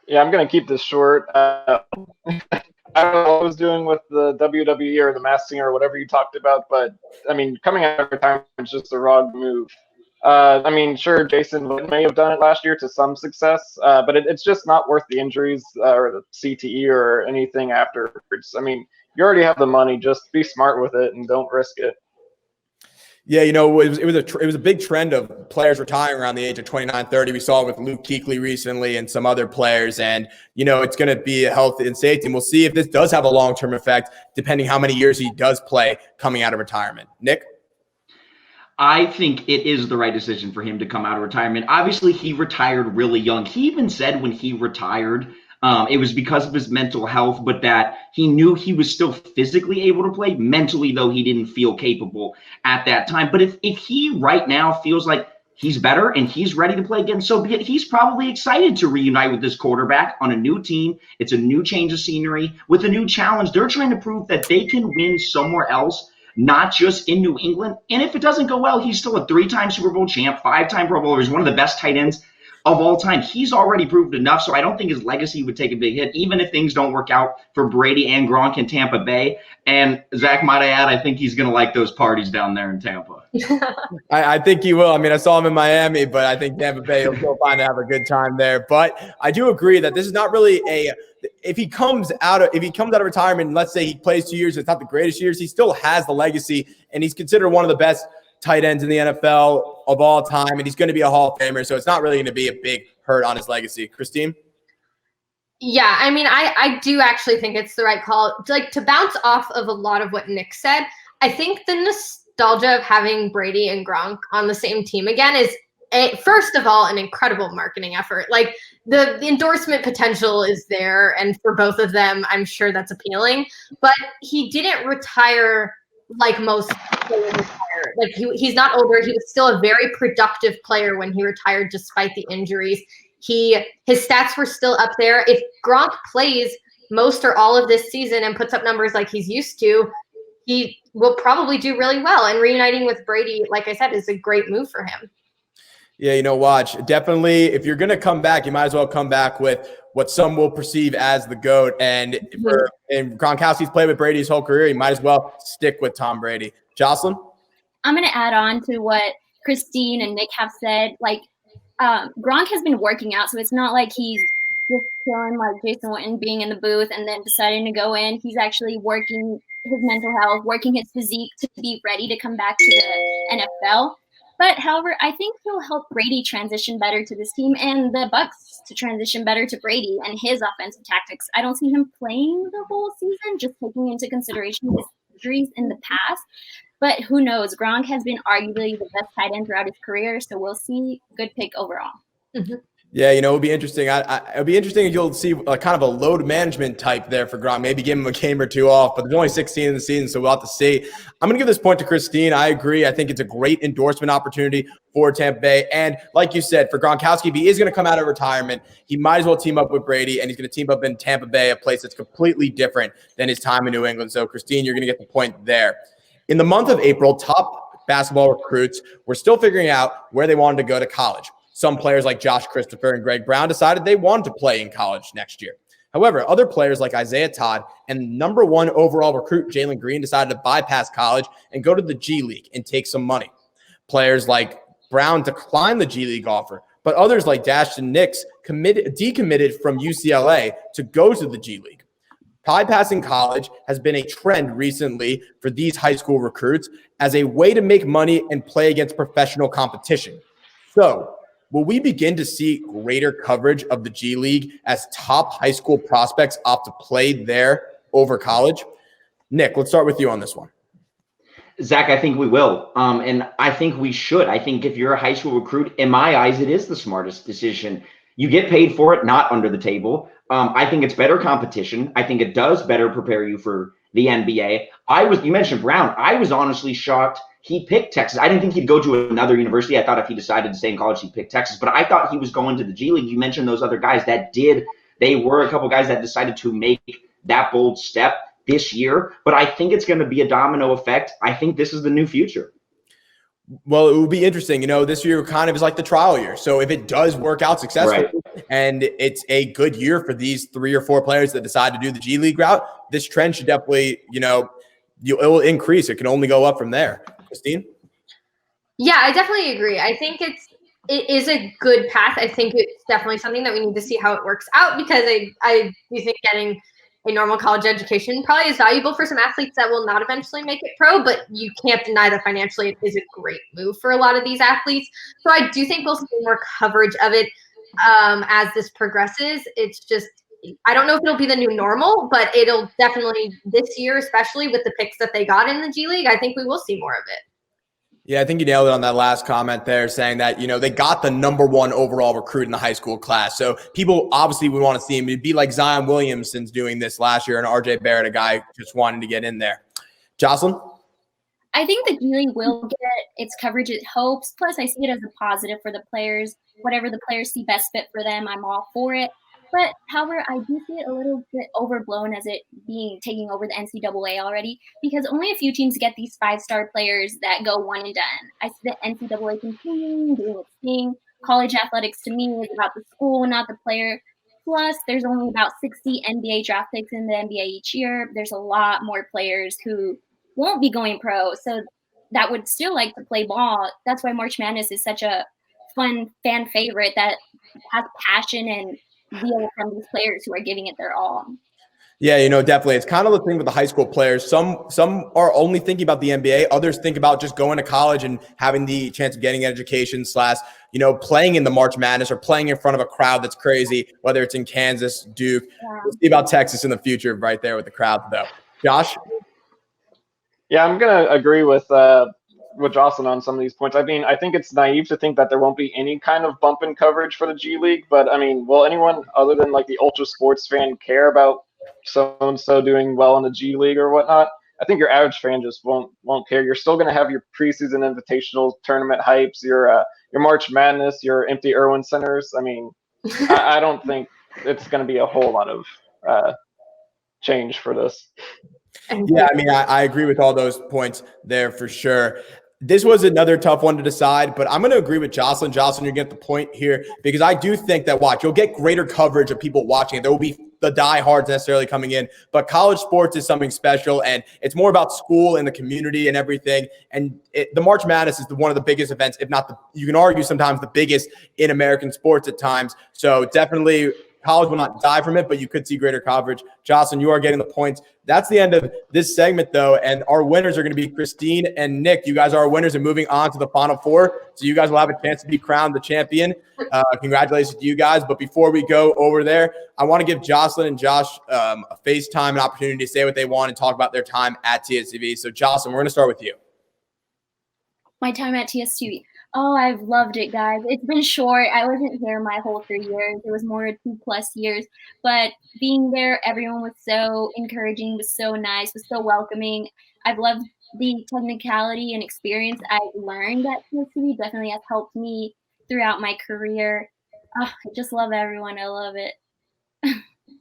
Yeah, I'm going to keep this short. I don't know what I was doing with the WWE or the Masked Singer or whatever you talked about, but, I mean, coming out of retirement is just a wrong move. I mean, sure, Jason may have done it last year to some success, but it's just not worth the injuries or the CTE or anything afterwards. I mean, you already have the money. Just be smart with it and don't risk it. Yeah, you know, it was a big trend of players retiring around the age of 29, 30. We saw it with Luke Kuechly recently and some other players. And, you know, it's going to be a health and safety. And we'll see if this does have a long-term effect, depending how many years he does play coming out of retirement. Nick? I think it is the right decision for him to come out of retirement. Obviously, he retired really young. He even said when he retired, it was because of his mental health, but that he knew he was still physically able to play. Mentally, though, he didn't feel capable at that time. But if he right now feels like he's better and he's ready to play again, so be it. He's probably excited to reunite with this quarterback on a new team. It's a new change of scenery with a new challenge. They're trying to prove that they can win somewhere else, not just in New England. And if it doesn't go well, he's still a 3-time Super Bowl champ, 5-time Pro Bowler. He's one of the best tight ends of all time. He's already proved enough, so I don't think his legacy would take a big hit, even if things don't work out for Brady and Gronk in Tampa Bay. And Zach, might I add, I think he's going to like those parties down there in Tampa. I think he will. I mean, I saw him in Miami, but I think Tampa Bay will still find to have a good time there. But I do agree that this is not really if he comes out of retirement, and let's say he plays 2 years, it's not the greatest years, he still has the legacy, and he's considered one of the best tight ends in the NFL of all time, and he's going to be a Hall of Famer, so it's not really going to be a big hurt on his legacy. Christine? Yeah, I mean, I do actually think it's the right call. Like, to bounce off of a lot of what Nick said, I think the nostalgia of having Brady and Gronk on the same team again is, first of all, an incredible marketing effort. Like, the endorsement potential is there, and for both of them, I'm sure that's appealing. But he didn't retire like most players retire. Like, he's not older. He was still a very productive player when he retired, despite the injuries. His stats were still up there. If Gronk plays most or all of this season and puts up numbers like he's used to, he will probably do really well. And reuniting with Brady, like I said, is a great move for him. Yeah, you know, watch. Definitely, if you're going to come back, you might as well come back with what some will perceive as the GOAT. And Gronkowski's played with Brady his whole career. You might as well stick with Tom Brady. Jocelyn? I'm going to add on to what Christine and Nick have said. Like, Gronk has been working out, so it's not like he's just chilling like Jason Witten being in the booth and then deciding to go in. He's actually working his mental health, working his physique to be ready to come back to the NFL. But, however, I think he'll help Brady transition better to this team and the Bucs to transition better to Brady and his offensive tactics. I don't see him playing the whole season, just taking into consideration his injuries in the past. But who knows? Gronk has been arguably the best tight end throughout his career, so we'll see. Good pick overall. Mm-hmm. Yeah, you know, it'll be interesting. It'll be interesting if you'll see kind of a load management type there for Gronk. Maybe give him a game or two off, but there's only 16 in the season, so we'll have to see. I'm going to give this point to Christine. I agree. I think it's a great endorsement opportunity for Tampa Bay. And like you said, for Gronkowski, if he is going to come out of retirement, he might as well team up with Brady, and he's going to team up in Tampa Bay, a place that's completely different than his time in New England. So, Christine, you're going to get the point there. In the month of April, top basketball recruits were still figuring out where they wanted to go to college. Some players like Josh Christopher and Greg Brown decided they wanted to play in college next year. However, other players like Isaiah Todd and number 1 overall recruit Jalen Green decided to bypass college and go to the G League and take some money. Players like Brown declined the G League offer, but others like Dashton Nix decommitted from UCLA to go to the G League. Bypassing college has been a trend recently for these high school recruits as a way to make money and play against professional competition. So, will we begin to see greater coverage of the G League as top high school prospects opt to play there over college? Nick, let's start with you on this one. Zach, I think we will. And I think we should. I think if you're a high school recruit, in my eyes, it is the smartest decision. You get paid for it, not under the table. I think it's better competition. I think it does better prepare you for the NBA. You mentioned Brown. I was honestly shocked he picked Texas. I didn't think he'd go to another university. I thought if he decided to stay in college, he'd pick Texas. But I thought he was going to the G League. You mentioned those other guys that did. They were a couple guys that decided to make that bold step this year. But I think it's going to be a domino effect. I think this is the new future. Well, it will be interesting. This year kind of is like the trial year. So if it does work out successfully and it's a good year for these 3 or 4 players that decide to do the G League route, this trend should definitely, it will increase. It can only go up from there. Christine? Yeah, I definitely agree. I think it is a good path. I think it's definitely something that we need to see how it works out, because I do think getting a normal college education probably is valuable for some athletes that will not eventually make it pro, but you can't deny that financially it is a great move for a lot of these athletes. So I do think we'll see more coverage of it as this progresses. It's just, I don't know if it'll be the new normal, but it'll definitely, this year, especially with the picks that they got in the G League, I think we will see more of it. Yeah, I think you nailed it on that last comment there, saying that, they got the #1 overall recruit in the high school class. So people obviously would want to see him. It'd be like Zion Williamson's doing this last year, and RJ Barrett, a guy just wanting to get in there. Jocelyn? I think the G League will get its coverage it hopes. Plus, I see it as a positive for the players. Whatever the players see best fit for them, I'm all for it. But, however, I do see it a little bit overblown as it taking over the NCAA already, because only a few teams get these 5-star players that go one and done. I see the NCAA continuing, doing its thing. College athletics, to me, is about the school, not the player. Plus, there's only about 60 NBA draft picks in the NBA each year. There's a lot more players who won't be going pro, so that would still like to play ball. That's why March Madness is such a fun fan favorite that has passion and zeal from these players who are giving it their all. Yeah, definitely. It's kind of the thing with the high school players. Some are only thinking about the NBA. Others think about just going to college and having the chance of getting an education / playing in the March Madness or playing in front of a crowd that's crazy, whether it's in Kansas, Duke. Yeah. We'll see about Texas in the future right there with the crowd, though. Josh? Yeah, I'm going to agree with Jocelyn on some of these points. I mean, I think it's naive to think that there won't be any kind of bump in coverage for the G League, but I mean, will anyone other than like the ultra sports fan care about so-and-so doing well in the G League or whatnot? I think your average fan just won't care. You're still going to have your preseason invitational tournament hypes, your March Madness, your empty Irwin centers. I mean, I don't think it's going to be a whole lot of change for this. Yeah, I mean, I agree with all those points there for sure. This was another tough one to decide, but I'm going to agree with Jocelyn. Jocelyn, you get the point here, because I do think that, you'll get greater coverage of people watching it. There will be the diehards necessarily coming in, but college sports is something special, and it's more about school and the community and everything. And the March Madness is one of the biggest events, if not you can argue sometimes the biggest in American sports at times. So definitely college will not die from it, but you could see greater coverage. Jocelyn, you are getting the points. That's the end of this segment, though, and our winners are going to be Christine and Nick. You guys are our winners and moving on to the Final Four, so you guys will have a chance to be crowned the champion. Congratulations to you guys. But before we go over there, I want to give Jocelyn and Josh a FaceTime, an opportunity to say what they want and talk about their time at TSTV. So, Jocelyn, we're going to start with you. My time at TSTV. Oh, I've loved it, guys. It's been short. I wasn't here my whole 3 years. It was more 2+ years. But being there, everyone was so encouraging, was so nice, was so welcoming. I've loved the technicality and experience I've learned at TSTV. Definitely has helped me throughout my career. Oh, I just love everyone. I love it.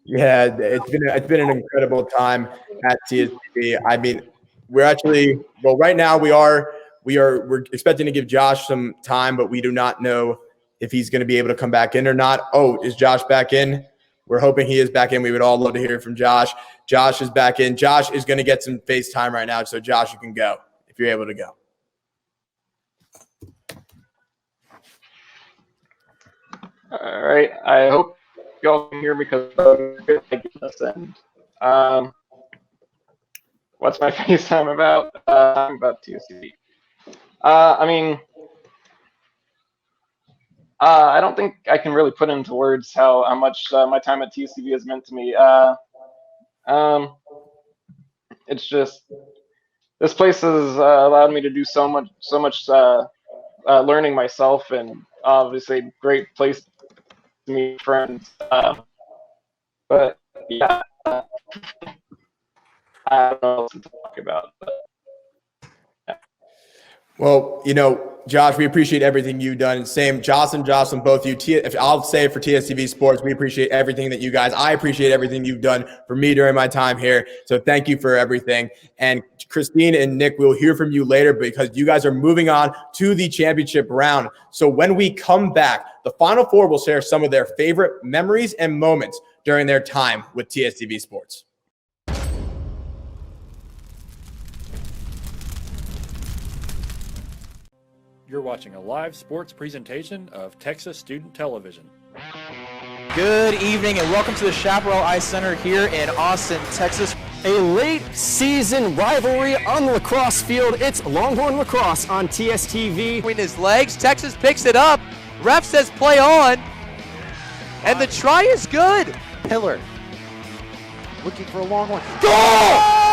Yeah, it's been an incredible time at TSTV. I mean, right now we're expecting to give Josh some time, but we do not know if he's going to be able to come back in or not. Oh, is Josh back in? We're hoping he is back in. We would all love to hear from Josh. Josh is back in. Josh is going to get some FaceTime right now. So, Josh, you can go if you're able to go. All right. I hope y'all can hear me because this end. What's my FaceTime about? I'm about TSTV. I don't think I can really put into words how much my time at TSTV has meant to me. it's just this place has allowed me to do so much learning myself, and obviously great place to meet friends. But yeah, I don't know what to talk about. But, yeah. Well, Josh, we appreciate everything you've done. Same, Jocelyn, both of you. If I'll say for TSTV Sports, we appreciate everything that you guys. I appreciate everything you've done for me during my time here. So thank you for everything. And Christine and Nick, we'll hear from you later because you guys are moving on to the championship round. So when we come back, the Final Four will share some of their favorite memories and moments during their time with TSTV Sports. You're watching a live sports presentation of Texas Student Television. Good evening and welcome to the Chaparral Ice Center here in Austin, Texas. A late season rivalry on the lacrosse field. It's Longhorn Lacrosse on TSTV. Between his legs, Texas picks it up. Ref says play on. And the try is good. Pillar looking for a long one. Goal!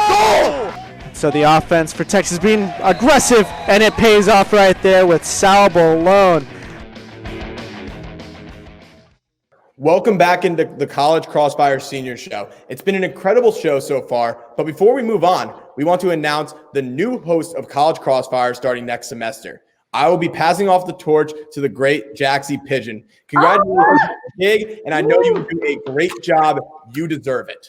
Goal! So the offense for Texas being aggressive, and it pays off right there with Sal Bolone. Welcome back into the College Crossfire Senior Show. It's been an incredible show so far, but before we move on, we want to announce the new host of College Crossfire starting next semester. I will be passing off the torch to the great Jaxie Pigeon. Congratulations, Big, and I know you will do a great job. You deserve it.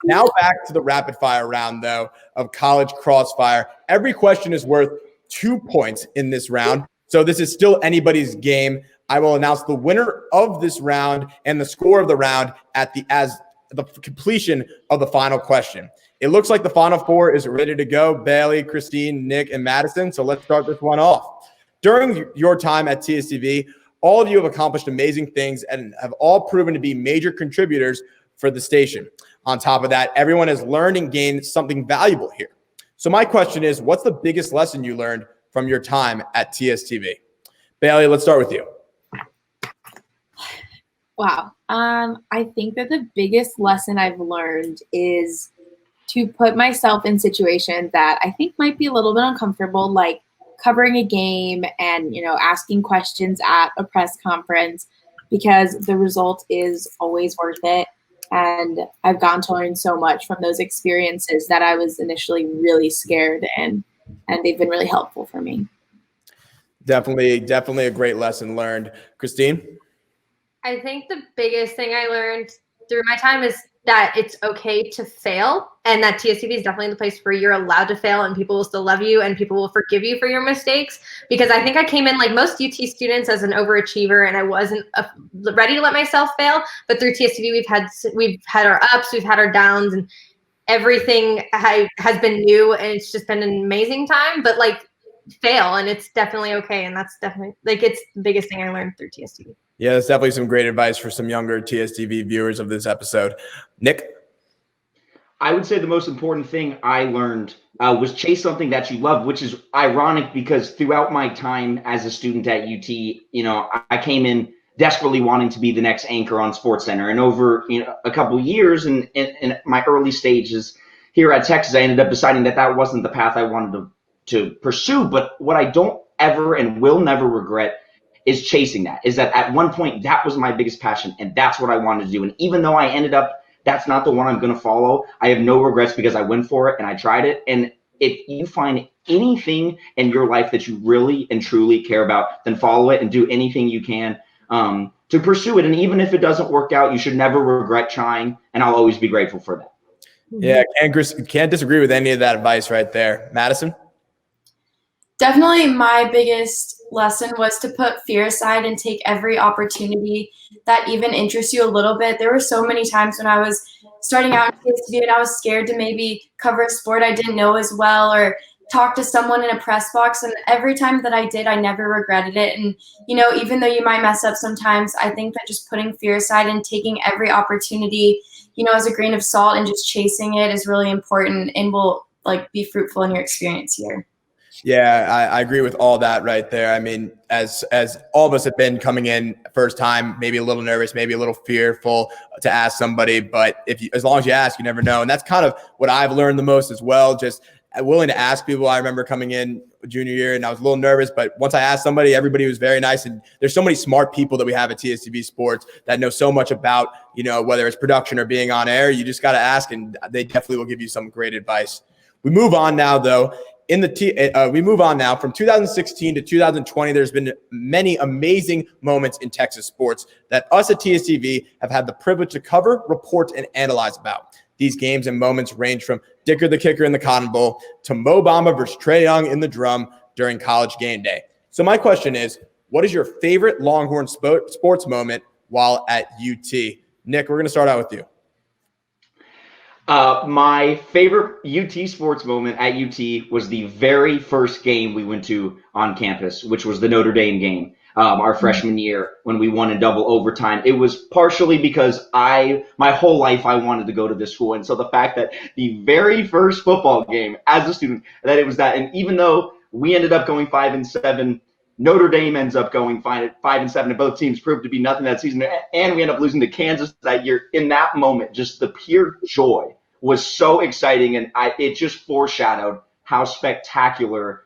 Now back to the rapid fire round, though, of College Crossfire. Every question is worth 2 points in this round, so this is still anybody's game. I will announce the winner of this round and the score of the round as the completion of the final question. It looks like the Final Four is ready to go. Bailey, Christine, Nick, and Madison. So let's start this one off. During your time at TSTV, all of you have accomplished amazing things and have all proven to be major contributors for the station. On top of that, everyone has learned and gained something valuable here. So my question is, what's the biggest lesson you learned from your time at TSTV? Bailey, let's start with you. Wow. I think that the biggest lesson I've learned is to put myself in situations that I think might be a little bit uncomfortable, like covering a game and, asking questions at a press conference, because the result is always worth it. And I've gotten to learn so much from those experiences that I was initially really scared, and they've been really helpful for me. Definitely a great lesson learned. Christine? I think the biggest thing I learned through my time is that it's okay to fail, and that TSTV is definitely the place where you're allowed to fail and people will still love you and people will forgive you for your mistakes. Because I think I came in like most UT students as an overachiever, and I wasn't ready to let myself fail. But through TSTV, we've had our ups, we've had our downs, and everything has been new, and it's just been an amazing time. But fail, and it's definitely okay, and that's definitely it's the biggest thing I learned through TSTV. Yeah, that's definitely some great advice for some younger TSTV viewers of this episode. Nick? I would say the most important thing I learned was chase something that you love, which is ironic because throughout my time as a student at UT, I came in desperately wanting to be the next anchor on SportsCenter. And over a couple of years and in my early stages here at Texas, I ended up deciding that wasn't the path I wanted to pursue. But what I don't ever and will never regret is chasing that, is that at one point that was my biggest passion and that's what I wanted to do. And even though I ended up, that's not the one I'm going to follow, I have no regrets because I went for it and I tried it. And if you find anything in your life that you really and truly care about, then follow it and do anything you can to pursue it. And even if it doesn't work out, you should never regret trying. And I'll always be grateful for that. Yeah, can't disagree with any of that advice right there. Madison? Definitely my biggest lesson was to put fear aside and take every opportunity that even interests you a little bit. There were so many times when I was starting out in TSTV and I was scared to maybe cover a sport I didn't know as well or talk to someone in a press box. And every time that I did, I never regretted it. And, even though you might mess up sometimes, I think that just putting fear aside and taking every opportunity, as a grain of salt and just chasing it is really important and will be fruitful in your experience here. Yeah, I agree with all that right there. I mean, as all of us have been coming in first time, maybe a little nervous, maybe a little fearful to ask somebody, but as long as you ask, you never know. And that's kind of what I've learned the most as well. Just willing to ask people. I remember coming in junior year and I was a little nervous, but once I asked somebody, everybody was very nice. And there's so many smart people that we have at TSTV Sports that know so much about, whether it's production or being on air. You just got to ask, and they definitely will give you some great advice. We move on now, though. We move on now from 2016 to 2020. There's been many amazing moments in Texas sports that us at TSTV have had the privilege to cover, report, and analyze about. These games and moments range from Dicker the Kicker in the Cotton Bowl to Mo Bamba versus Trae Young in the Drum during College game day. So my question is, what is your favorite Longhorn sports moment while at UT? Nick, we're going to start out with you. My favorite UT sports moment at UT was the very first game we went to on campus, which was the Notre Dame game, our freshman year when we won in double overtime. It was partially because my whole life I wanted to go to this school. And so the fact that the very first football game as a student, that it was that. And even though we ended up going 5-7, Notre Dame ends up going 5-7, and both teams proved to be nothing that season. And we end up losing to Kansas that year. In that moment, just the pure joy was so exciting, and it just foreshadowed how spectacular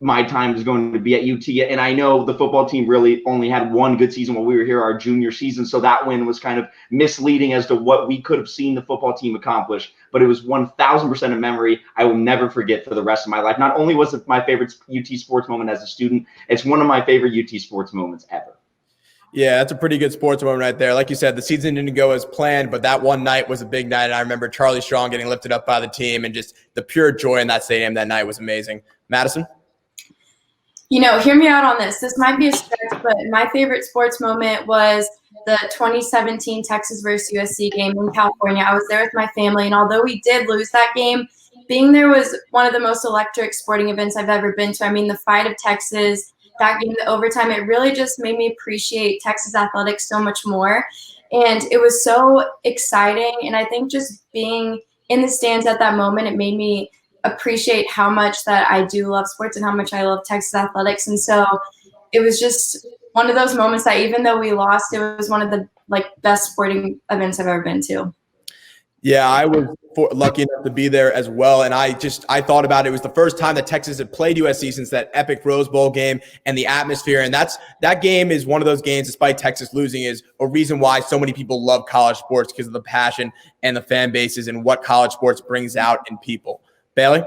my time is going to be at UT. And I know the football team really only had one good season while we were here, our junior season, so that win was kind of misleading as to what we could have seen the football team accomplish. But it was 1,000% a memory I will never forget for the rest of my life. Not only was it my favorite UT sports moment as a student, it's one of my favorite UT sports moments ever. Yeah, that's a pretty good sports moment right there. Like you said, the season didn't go as planned, but that one night was a big night. And I remember Charlie Strong getting lifted up by the team, and just the pure joy in that stadium that night was amazing. Madison? Hear me out on this. This might be a stretch, but my favorite sports moment was the 2017 Texas versus USC game in California. I was there with my family, and although we did lose that game, being there was one of the most electric sporting events I've ever been to. I mean, the fight of Texas, that game, the overtime, it really just made me appreciate Texas athletics so much more. And it was so exciting. And I think just being in the stands at that moment, it made me appreciate how much that I do love sports and how much I love Texas athletics. And so it was just one of those moments that even though we lost, it was one of the best sporting events I've ever been to. Yeah, I was lucky enough to be there as well. And I thought about it. It was the first time that Texas had played USC since that epic Rose Bowl game, and the atmosphere. And that game is one of those games, despite Texas losing, is a reason why so many people love college sports, because of the passion and the fan bases and what college sports brings out in people. Bailey?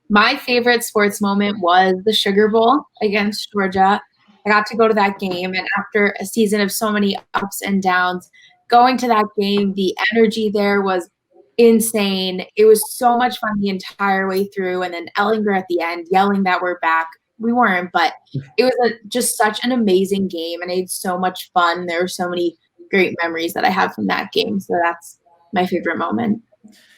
My favorite sports moment was the Sugar Bowl against Georgia. I got to go to that game, and after a season of so many ups and downs, going to that game, the energy there was insane. It was so much fun the entire way through. And then Ellinger at the end yelling that we're back. We weren't, but it was just such an amazing game, and I had so much fun. There were so many great memories that I have from that game. So that's my favorite moment.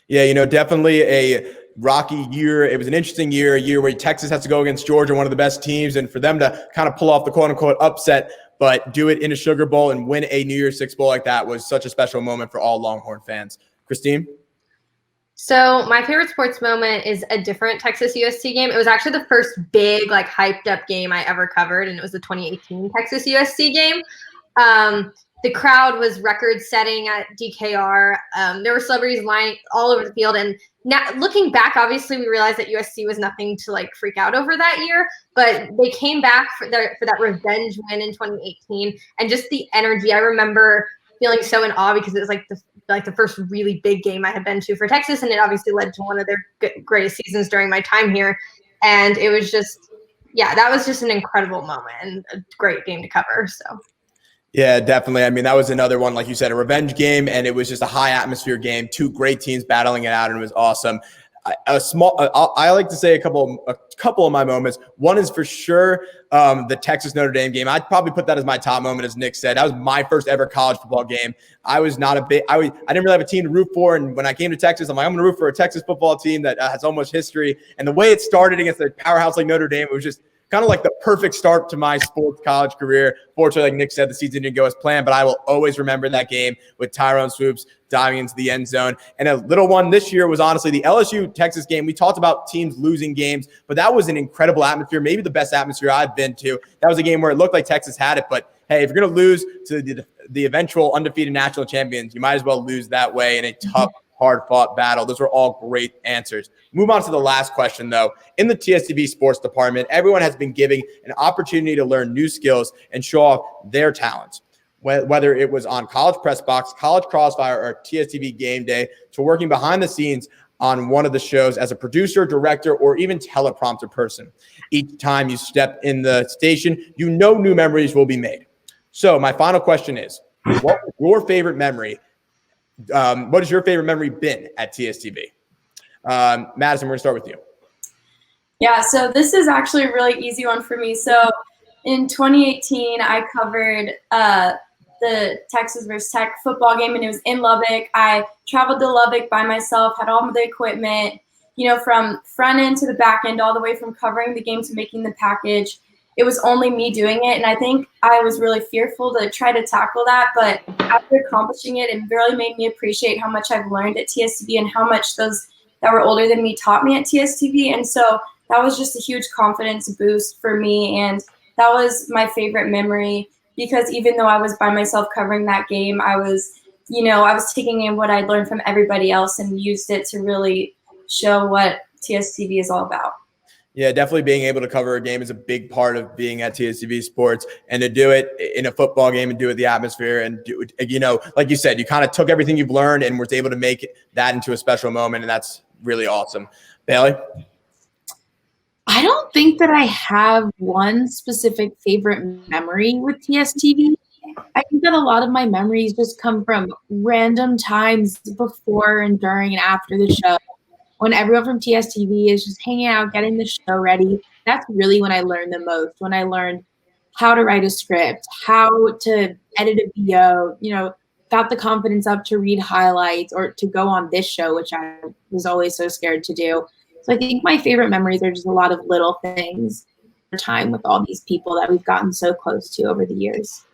Yeah, definitely a rocky year. It was an interesting year, a year where Texas has to go against Georgia, one of the best teams, and for them to kind of pull off the quote-unquote upset, but do it in a Sugar Bowl and win a New Year's Six Bowl like that was such a special moment for all Longhorn fans. Christine? So my favorite sports moment is a different Texas USC game. It was actually the first big, hyped up game I ever covered, and it was the 2018 Texas USC game. The crowd was record-setting at DKR. There were celebrities lining all over the field. And now, looking back, obviously, we realized that USC was nothing to freak out over that year. But they came back for that revenge win in 2018, and just the energy. I remember feeling so in awe because it was the first really big game I had been to for Texas, and it obviously led to one of their greatest seasons during my time here. And it was just, that was just an incredible moment and a great game to cover. So. Yeah, definitely. I mean, that was another one, like you said, a revenge game, and it was just a high atmosphere game. Two great teams battling it out, and it was awesome. I like to say a couple of my moments. One is for sure the Texas Notre Dame game. I'd probably put that as my top moment, as Nick said. That was my first ever college football game. I was not I didn't really have a team to root for, and when I came to Texas, I'm going to root for a Texas football team that has so much history. And the way it started against a powerhouse like Notre Dame, it was just kind of like the perfect start to my sports college career. Fortunately, like Nick said, the season didn't go as planned, but I will always remember that game with Tyrone Swoops diving into the end zone. And a little one this year was honestly the LSU-Texas game. We talked about teams losing games, but that was an incredible atmosphere, maybe the best atmosphere I've been to. That was a game where it looked like Texas had it, but hey, if you're going to lose to the eventual undefeated national champions, you might as well lose that way in a tough, hard-fought battle. Those were all great answers. Move on to the last question, though. In the TSTV Sports department, everyone has been giving an opportunity to learn new skills and show off their talents. Whether it was on College Press Box, College Crossfire, or TSTV Game Day, to working behind the scenes on one of the shows as a producer, director, or even teleprompter person. Each time you step in the station, you know new memories will be made. So my final question is, what was your favorite memory? What has your favorite memory been at TSTV? Madison, we're going to start with you. Yeah, so this is actually a really easy one for me. So in 2018, I covered the Texas versus Tech football game, and it was in Lubbock. I traveled to Lubbock by myself, had all the equipment, from front end to the back end, all the way from covering the game to making the package. It was only me doing it, and I think I was really fearful to try to tackle that, but after accomplishing it, it really made me appreciate how much I've learned at TSTV and how much those that were older than me taught me at TSTV, and so that was just a huge confidence boost for me, and that was my favorite memory because even though I was by myself covering that game, I was taking in what I'd learned from everybody else and used it to really show what TSTV is all about. Yeah, definitely being able to cover a game is a big part of being at TSTV Sports, and to do it in a football game and do it the atmosphere and do it, like you said, you kind of took everything you've learned and was able to make that into a special moment, and that's really awesome. Bailey? I don't think that I have one specific favorite memory with TSTV. I think that a lot of my memories just come from random times before and during and after the show. When everyone from TSTV is just hanging out, getting the show ready, that's really when I learned the most. When I learned how to write a script, how to edit a video, got the confidence up to read highlights or to go on this show, which I was always so scared to do. So I think my favorite memories are just a lot of little things, time with all these people that we've gotten so close to over the years.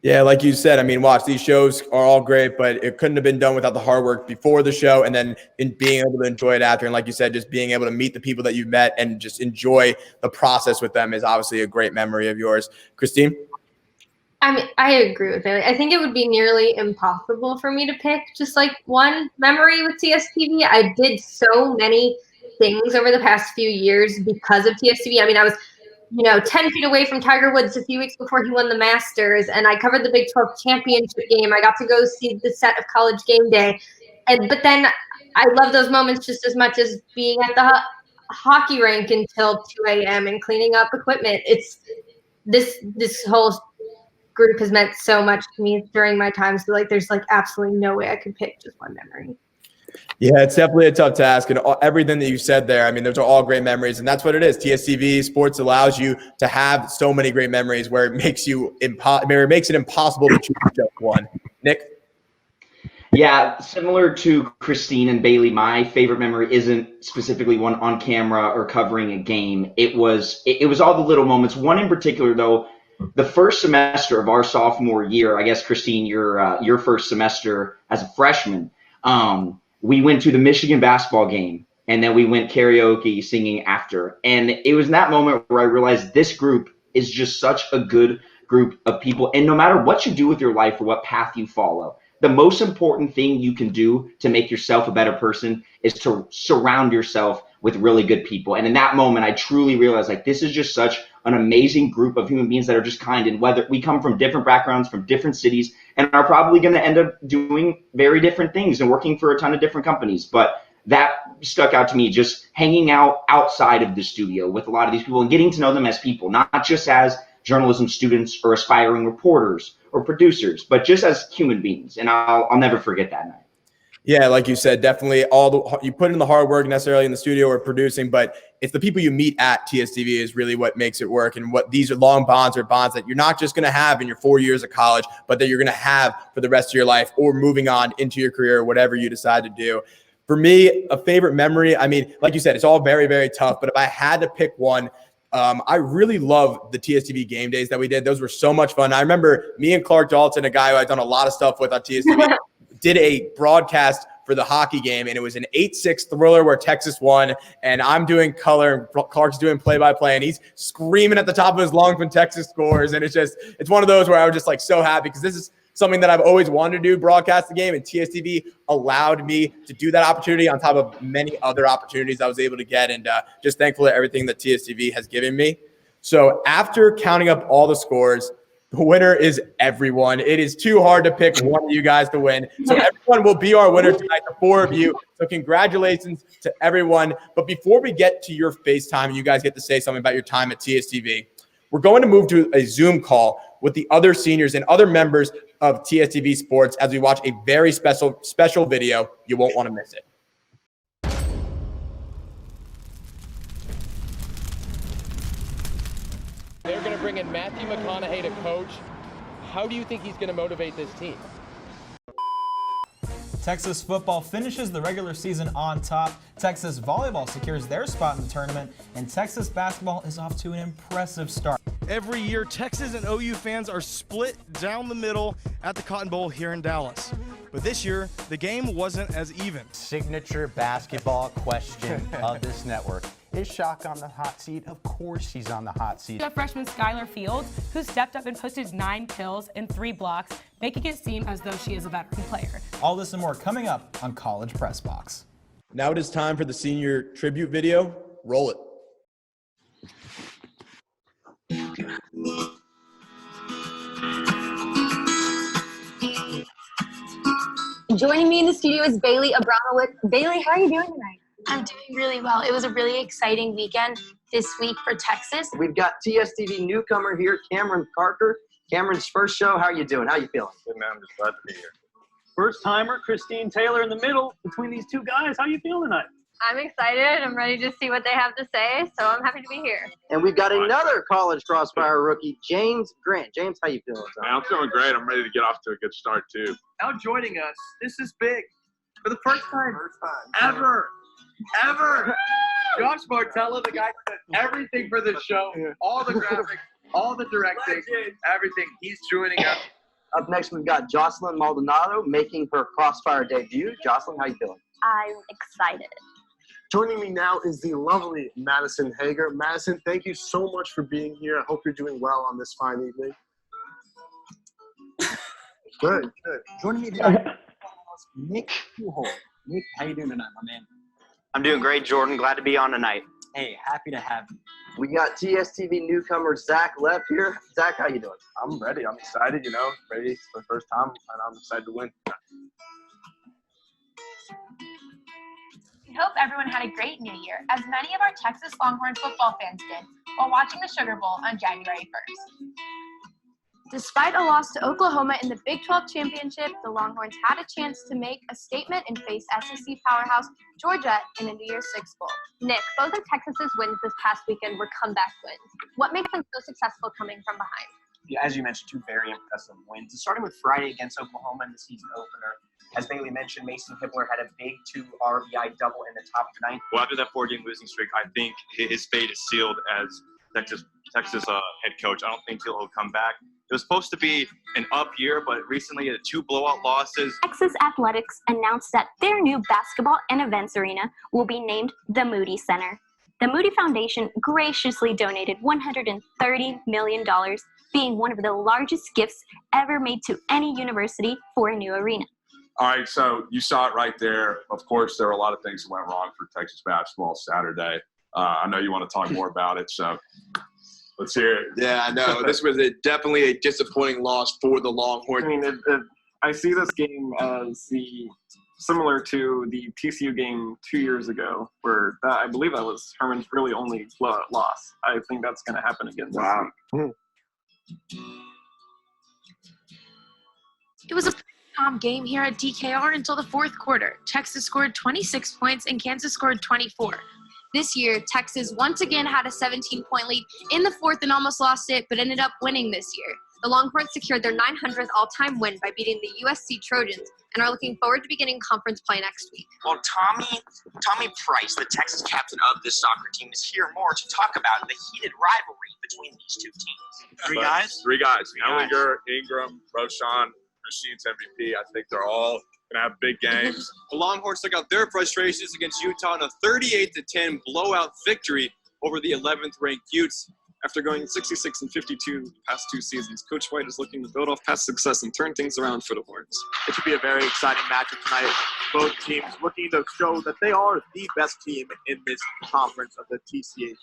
Yeah, like you said, watch, these shows are all great, but it couldn't have been done without the hard work before the show and then in being able to enjoy it after. And like you said, just being able to meet the people that you've met and just enjoy the process with them is obviously a great memory of yours. Christine? I agree with it. I think it would be nearly impossible for me to pick just like one memory with TSTV. I did so many things over the past few years because of TSTV. I was 10 feet away from Tiger Woods a few weeks before he won the Masters, and I covered the Big 12 championship game. I got to go see the set of College Game Day. But then I love those moments just as much as being at the hockey rink until 2 a.m. and cleaning up equipment. It's this whole group has meant so much to me during my time. So there's absolutely no way I could pick just one memory. Yeah, it's definitely a tough task, and everything that you said there, those are all great memories, and that's what it is. TSTV Sports allows you to have so many great memories where it makes it impossible to choose just one. Nick? Yeah, similar to Christine and Bailey, my favorite memory isn't specifically one on camera or covering a game. It was all the little moments. One in particular, though, the first semester of our sophomore year, I guess, Christine, your first semester as a freshman, we went to the Michigan basketball game, and then we went karaoke singing after. And it was in that moment where I realized this group is just such a good group of people. And no matter what you do with your life or what path you follow, the most important thing you can do to make yourself a better person is to surround yourself with really good people. And in that moment, I truly realized this is just such an amazing group of human beings that are just kind. And whether we come from different backgrounds, from different cities, and are probably going to end up doing very different things and working for a ton of different companies. But that stuck out to me, just hanging out outside of the studio with a lot of these people and getting to know them as people, not just as journalism students or aspiring reporters or producers, but just as human beings. And I'll never forget that night. Yeah, like you said, definitely you put in the hard work necessarily in the studio or producing, but it's the people you meet at TSTV is really what makes it work. And what these are long bonds, or bonds that you're not just going to have in your 4 years of college, but that you're going to have for the rest of your life or moving on into your career, whatever you decide to do. For me, a favorite memory, like you said, it's all very, very tough. But if I had to pick one, I really love the TSTV game days that we did. Those were so much fun. I remember me and Clark Dalton, a guy who I've done a lot of stuff with on TSTV, did a broadcast for the hockey game, and it was an 8-6 thriller where Texas won, and I'm doing color, and Clark's doing play-by-play, and he's screaming at the top of his lungs when Texas scores, and it's one of those where I was just like so happy because this is something that I've always wanted to do, broadcast the game, and TSTV allowed me to do that opportunity on top of many other opportunities I was able to get, and just thankful for everything that TSTV has given me. So after counting up all the scores, the winner is everyone. It is too hard to pick one of you guys to win. So everyone will be our winner tonight, the 4 of you. So congratulations to everyone. But before we get to your FaceTime, you guys get to say something about your time at TSTV. We're going to move to a Zoom call with the other seniors and other members of TSTV Sports as we watch a very special video. You won't want to miss it. They're going to bring in Matthew McConaughey to coach. How do you think he's going to motivate this team? Texas football finishes the regular season on top. Texas volleyball secures their spot in the tournament, and Texas basketball is off to an impressive start. Every year, Texas and OU fans are split down the middle at the Cotton Bowl here in Dallas. But this year, the game wasn't as even. Signature basketball question of this network. Is Shock on the hot seat? Of course he's on the hot seat. Freshman Skylar Fields, who stepped up and posted 9 kills and 3 blocks, making it seem as though she is a veteran player. All this and more coming up on College Press Box. Now it is time for the senior tribute video. Roll it. Joining me in the studio is Bailey Abramowitz. Bailey, how are you doing tonight? I'm doing really well. It was a really exciting weekend this week for Texas. We've got TSTV newcomer here, Cameron Parker. Cameron's first show. How are you doing? How are you feeling? Good, man. I'm just glad to be here. First timer, Christine Taylor in the middle between these two guys. How are you feeling tonight? I'm excited. I'm ready to see what they have to say, so I'm happy to be here. And we've got another College Crossfire rookie, James Grant. James, how you feeling? Man, I'm feeling great. I'm ready to get off to a good start, too. Now joining us, this is big. For the first time ever, Josh Martella, the guy that did everything for this show, all the graphics, all the directing, everything. He's joining us. Up next, we've got Jocelyn Maldonado making her Crossfire debut. Jocelyn, how you feeling? I'm excited. Joining me now is the lovely Madison Hager. Madison, thank you so much for being here. I hope you're doing well on this fine evening. Good. Joining me tonight, Nick Kucholtz. Nick, how you doing tonight, my man? I'm doing great, Jordan. Glad to be on tonight. Hey, happy to have you. We got TSTV newcomer Zach Leff here. Zach, how you doing? I'm ready. I'm excited, ready for the first time, and I'm excited to win. We hope everyone had a great New Year, as many of our Texas Longhorn football fans did, while watching the Sugar Bowl on January 1st. Despite a loss to Oklahoma in the Big 12 championship, the Longhorns had a chance to make a statement and face SEC powerhouse Georgia in the New Year's Six Bowl. Nick, both of Texas's wins this past weekend were comeback wins. What makes them so successful coming from behind? Yeah, as you mentioned, 2 very impressive wins. Starting with Friday against Oklahoma in the season opener. As Bailey mentioned, Mason Hibbler had a big 2 RBI double in the top of the 9th. Well, after that 4-game losing streak, I think his fate is sealed as Texas head coach. I don't think he'll come back. It was supposed to be an up year, but recently he had 2 blowout losses. Texas Athletics announced that their new basketball and events arena will be named the Moody Center. The Moody Foundation graciously donated $130 million, being one of the largest gifts ever made to any university for a new arena. All right, so you saw it right there. Of course, there were a lot of things that went wrong for Texas basketball Saturday. I know you want to talk more about it, so let's hear it. Yeah, I know. This was definitely a disappointing loss for the Longhorns. I mean, I see this game as similar to the TCU game 2 years ago, where I believe that was Herman's really only loss. I think that's going to happen again this week. It was a calm game here at DKR until the fourth quarter. Texas scored 26 points and Kansas scored 24. This year, Texas once again had a 17-point lead in the fourth and almost lost it, but ended up winning this year. The Longhorns secured their 900th all-time win by beating the USC Trojans and are looking forward to beginning conference play next week. Well, Tommy Price, the Texas captain of this soccer team, is here more to talk about the heated rivalry between these two teams. Three guys. Ellinger, Ingram, Roshan, Rashid's MVP. I think they're all going to have big games. The Longhorns took out their frustrations against Utah in a 38-10 blowout victory over the 11th-ranked Utes. After going 66-52 the past two seasons, Coach White is looking to build off past success and turn things around for the Horns. It should be a very exciting matchup tonight. Both teams looking to show that they are the best team in this conference of the TCH.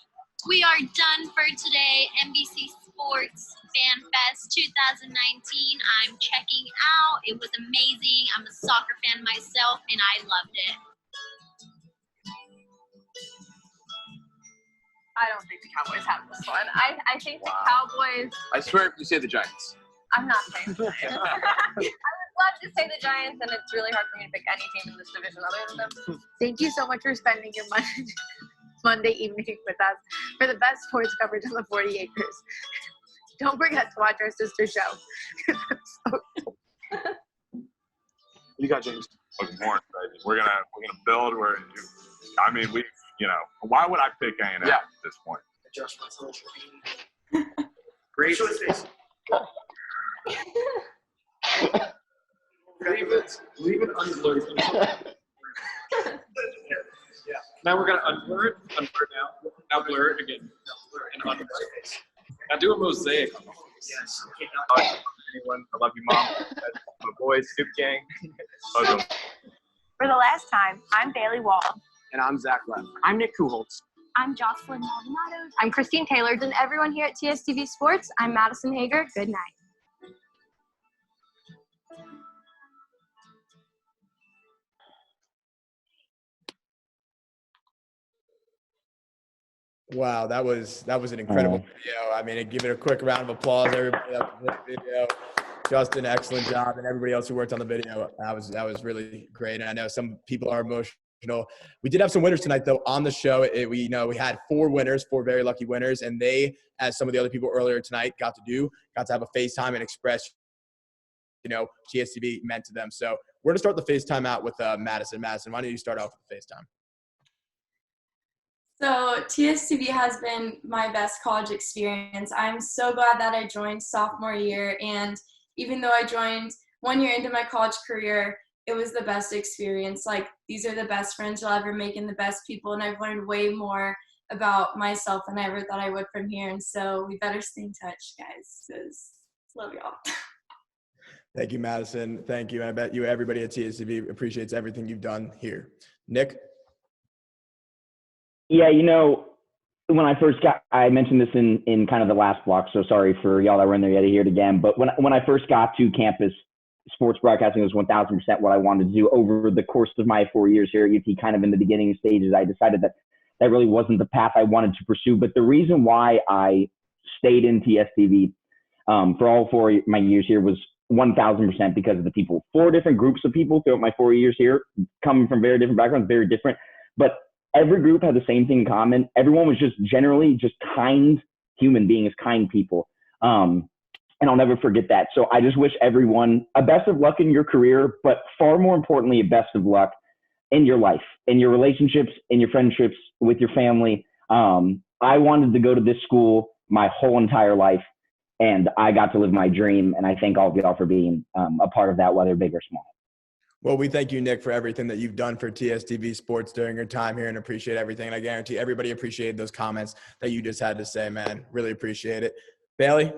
We are done for today. NBC Sports Fan Fest 2019. I'm checking out. It was amazing. I'm a soccer fan myself, and I loved it. I don't think the Cowboys have this one. I think the Cowboys. I swear if you say the Giants. I'm not saying the Giants. I would love to say the Giants, and it's really hard for me to pick any team in this division other than them. Thank you so much for spending your Monday evening with us for the best sports coverage on the 40 acres. Don't forget to watch our sister show. You got James. Looking more excited. We're gonna build. Why would I pick A&M at this point? Josh Martella. Great. Leave it unblurred. Now we're gonna unblur it now blur it again, and unblur it. Now do a mosaic on the face. Yes. Anyone? I love you, Mom. My boys, Scoop Gang. For the last time, I'm Bailey Wald. And I'm Zach Leff. I'm Nick Kucholtz. I'm Jocelyn Maldonado. I'm Christine Taylor. And everyone here at TSTV Sports, I'm Madison Hager. Good night. Wow, that was an incredible video. I mean, give it a quick round of applause, everybody that was in the video. Justin, excellent job, and everybody else who worked on the video. That was really great. And I know some people are emotional. We did have some winners tonight, though, on the show. We had 4 winners, 4 very lucky winners, and they, as some of the other people earlier tonight got to have a FaceTime and express, TSTV meant to them. So we're going to start the FaceTime out with Madison. Madison, why don't you start off with the FaceTime? So TSTV has been my best college experience. I'm so glad that I joined sophomore year, and even though I joined 1 year into my college career, it was the best experience. Like, these are the best friends you'll ever make and the best people, and I've learned way more about myself than I ever thought I would from here. And so we better stay in touch, guys, because love y'all. Thank you, Madison. Thank you. And I bet everybody at TSTV appreciates everything you've done here. Nick? Yeah, when I first I mentioned this in kind of the last block, so sorry for y'all that were in there yet to hear it again. But when I first got to campus, sports broadcasting was 1,000% what I wanted to do. Over the course of my 4 years here at UT, kind of in the beginning stages, I decided that really wasn't the path I wanted to pursue. But the reason why I stayed in TSTV for all 4 of my years here was 1,000% because of the people. 4 different groups of people throughout my 4 years here, coming from very different backgrounds, very different. But every group had the same thing in common. Everyone was just generally just kind human beings, kind people. And I'll never forget that. So I just wish everyone a best of luck in your career, but far more importantly, a best of luck in your life, in your relationships, in your friendships, with your family. I wanted to go to this school my whole entire life, and I got to live my dream. And I thank all of y'all for being a part of that, whether big or small. Well, we thank you, Nick, for everything that you've done for TSTV Sports during your time here, and appreciate everything. And I guarantee everybody appreciated those comments that you just had to say, man. Really appreciate it. Bailey?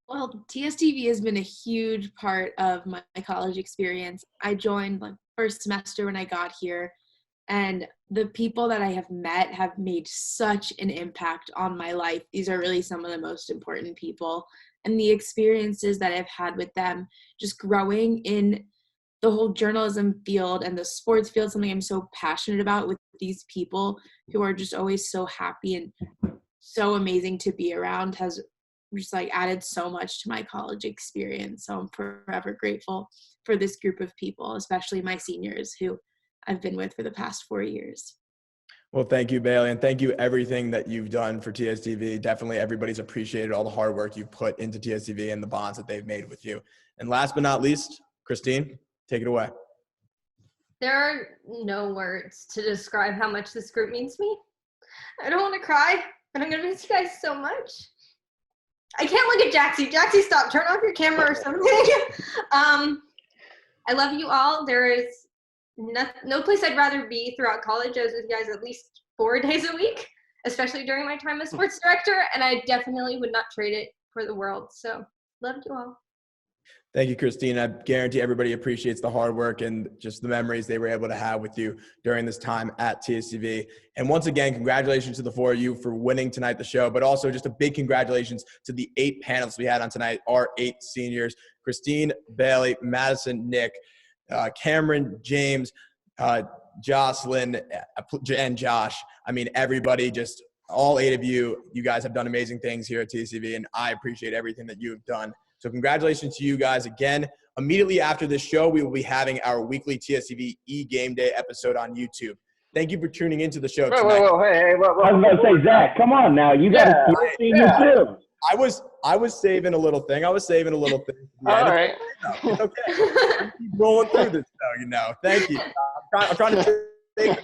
Well, TSTV has been a huge part of my college experience. I joined first semester when I got here, and the people that I have met have made such an impact on my life. These are really some of the most important people, and the experiences that I've had with them, just growing in the whole journalism field and the sports field, something I'm so passionate about, with these people who are just always so happy and so amazing to be around, has just added so much to my college experience. So I'm forever grateful for this group of people, especially my seniors who I've been with for the past 4 years. Well, thank you, Bailey, and thank you everything that you've done for TSTV. Definitely everybody's appreciated all the hard work you've put into TSTV and the bonds that they've made with you. And last but not least, Christine, take it away. There are no words to describe how much this group means to me. I don't want to cry, but I'm going to miss you guys so much. I can't look at Jaxie. Jaxie, stop. Turn off your camera or something. I love you all. There is no place I'd rather be throughout college. I was with you guys at least 4 days a week, especially during my time as sports director, and I definitely would not trade it for the world. So love you all. Thank you, Christine. I guarantee everybody appreciates the hard work and just the memories they were able to have with you during this time at TSTV. And once again, congratulations to the 4 of you for winning tonight the show, but also just a big congratulations to the 8 panelists we had on tonight, our 8 seniors, Christine, Bailey, Madison, Nick, Cameron, James, Jocelyn, and Josh. I mean, everybody, just all 8 of you, you guys have done amazing things here at TSTV, and I appreciate everything that you have done. So congratulations to you guys again. Immediately after this show, we will be having our weekly TSTV E-Game Day episode on YouTube. Thank you for tuning into the show tonight. I was about to say, Zach, come on now. You got a senior too. I was saving a little thing. All right. It's okay. Keep rolling through this show, you know. Thank you. I'm trying to save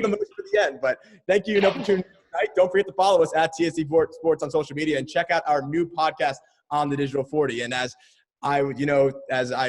the most for the end, but thank you for tuning in tonight. Don't forget to follow us at TSTV Sports on social media and check out our new podcast on the Digital 40. And as I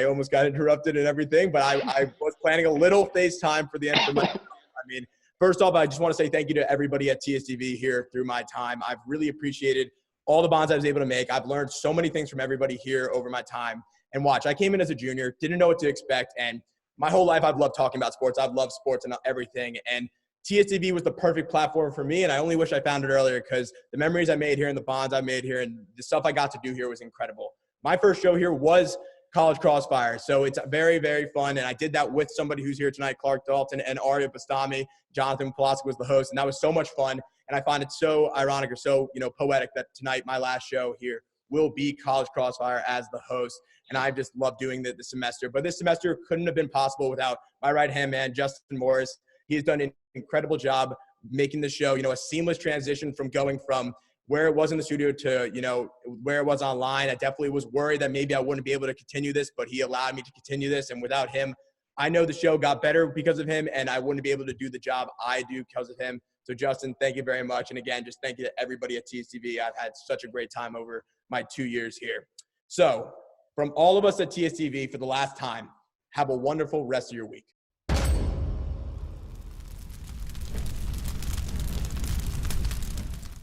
almost got interrupted and everything, but I was planning a little FaceTime for the end of my I mean, first off, I just want to say thank you to everybody at TSTV here through my time. I've really appreciated all the bonds I was able to make. I've learned so many things from everybody here over my time. And watch, I came in as a junior, didn't know what to expect. And my whole life, I've loved talking about sports. I've loved sports and everything. And TSTV was the perfect platform for me. And I only wish I found it earlier because the memories I made here and the bonds I made here and the stuff I got to do here was incredible. My first show here was College Crossfire. So it's very, very fun. And I did that with somebody who's here tonight, Clark Dalton and Aria Bastami. Jonathan Pulaski was the host. And that was so much fun. And I find it so ironic or so, poetic that tonight, my last show here will be College Crossfire as the host. And I just love doing the semester. But this semester couldn't have been possible without my right-hand man, Justin Morris. He has done an incredible job making the show, a seamless transition from going from where it was in the studio to, where it was online. I definitely was worried that maybe I wouldn't be able to continue this, but he allowed me to continue this. And without him, I know the show got better because of him, and I wouldn't be able to do the job I do because of him. So, Justin, thank you very much. And again, just thank you to everybody at TSTV. I've had such a great time over my 2 years here. So, from all of us at TSTV for the last time, have a wonderful rest of your week.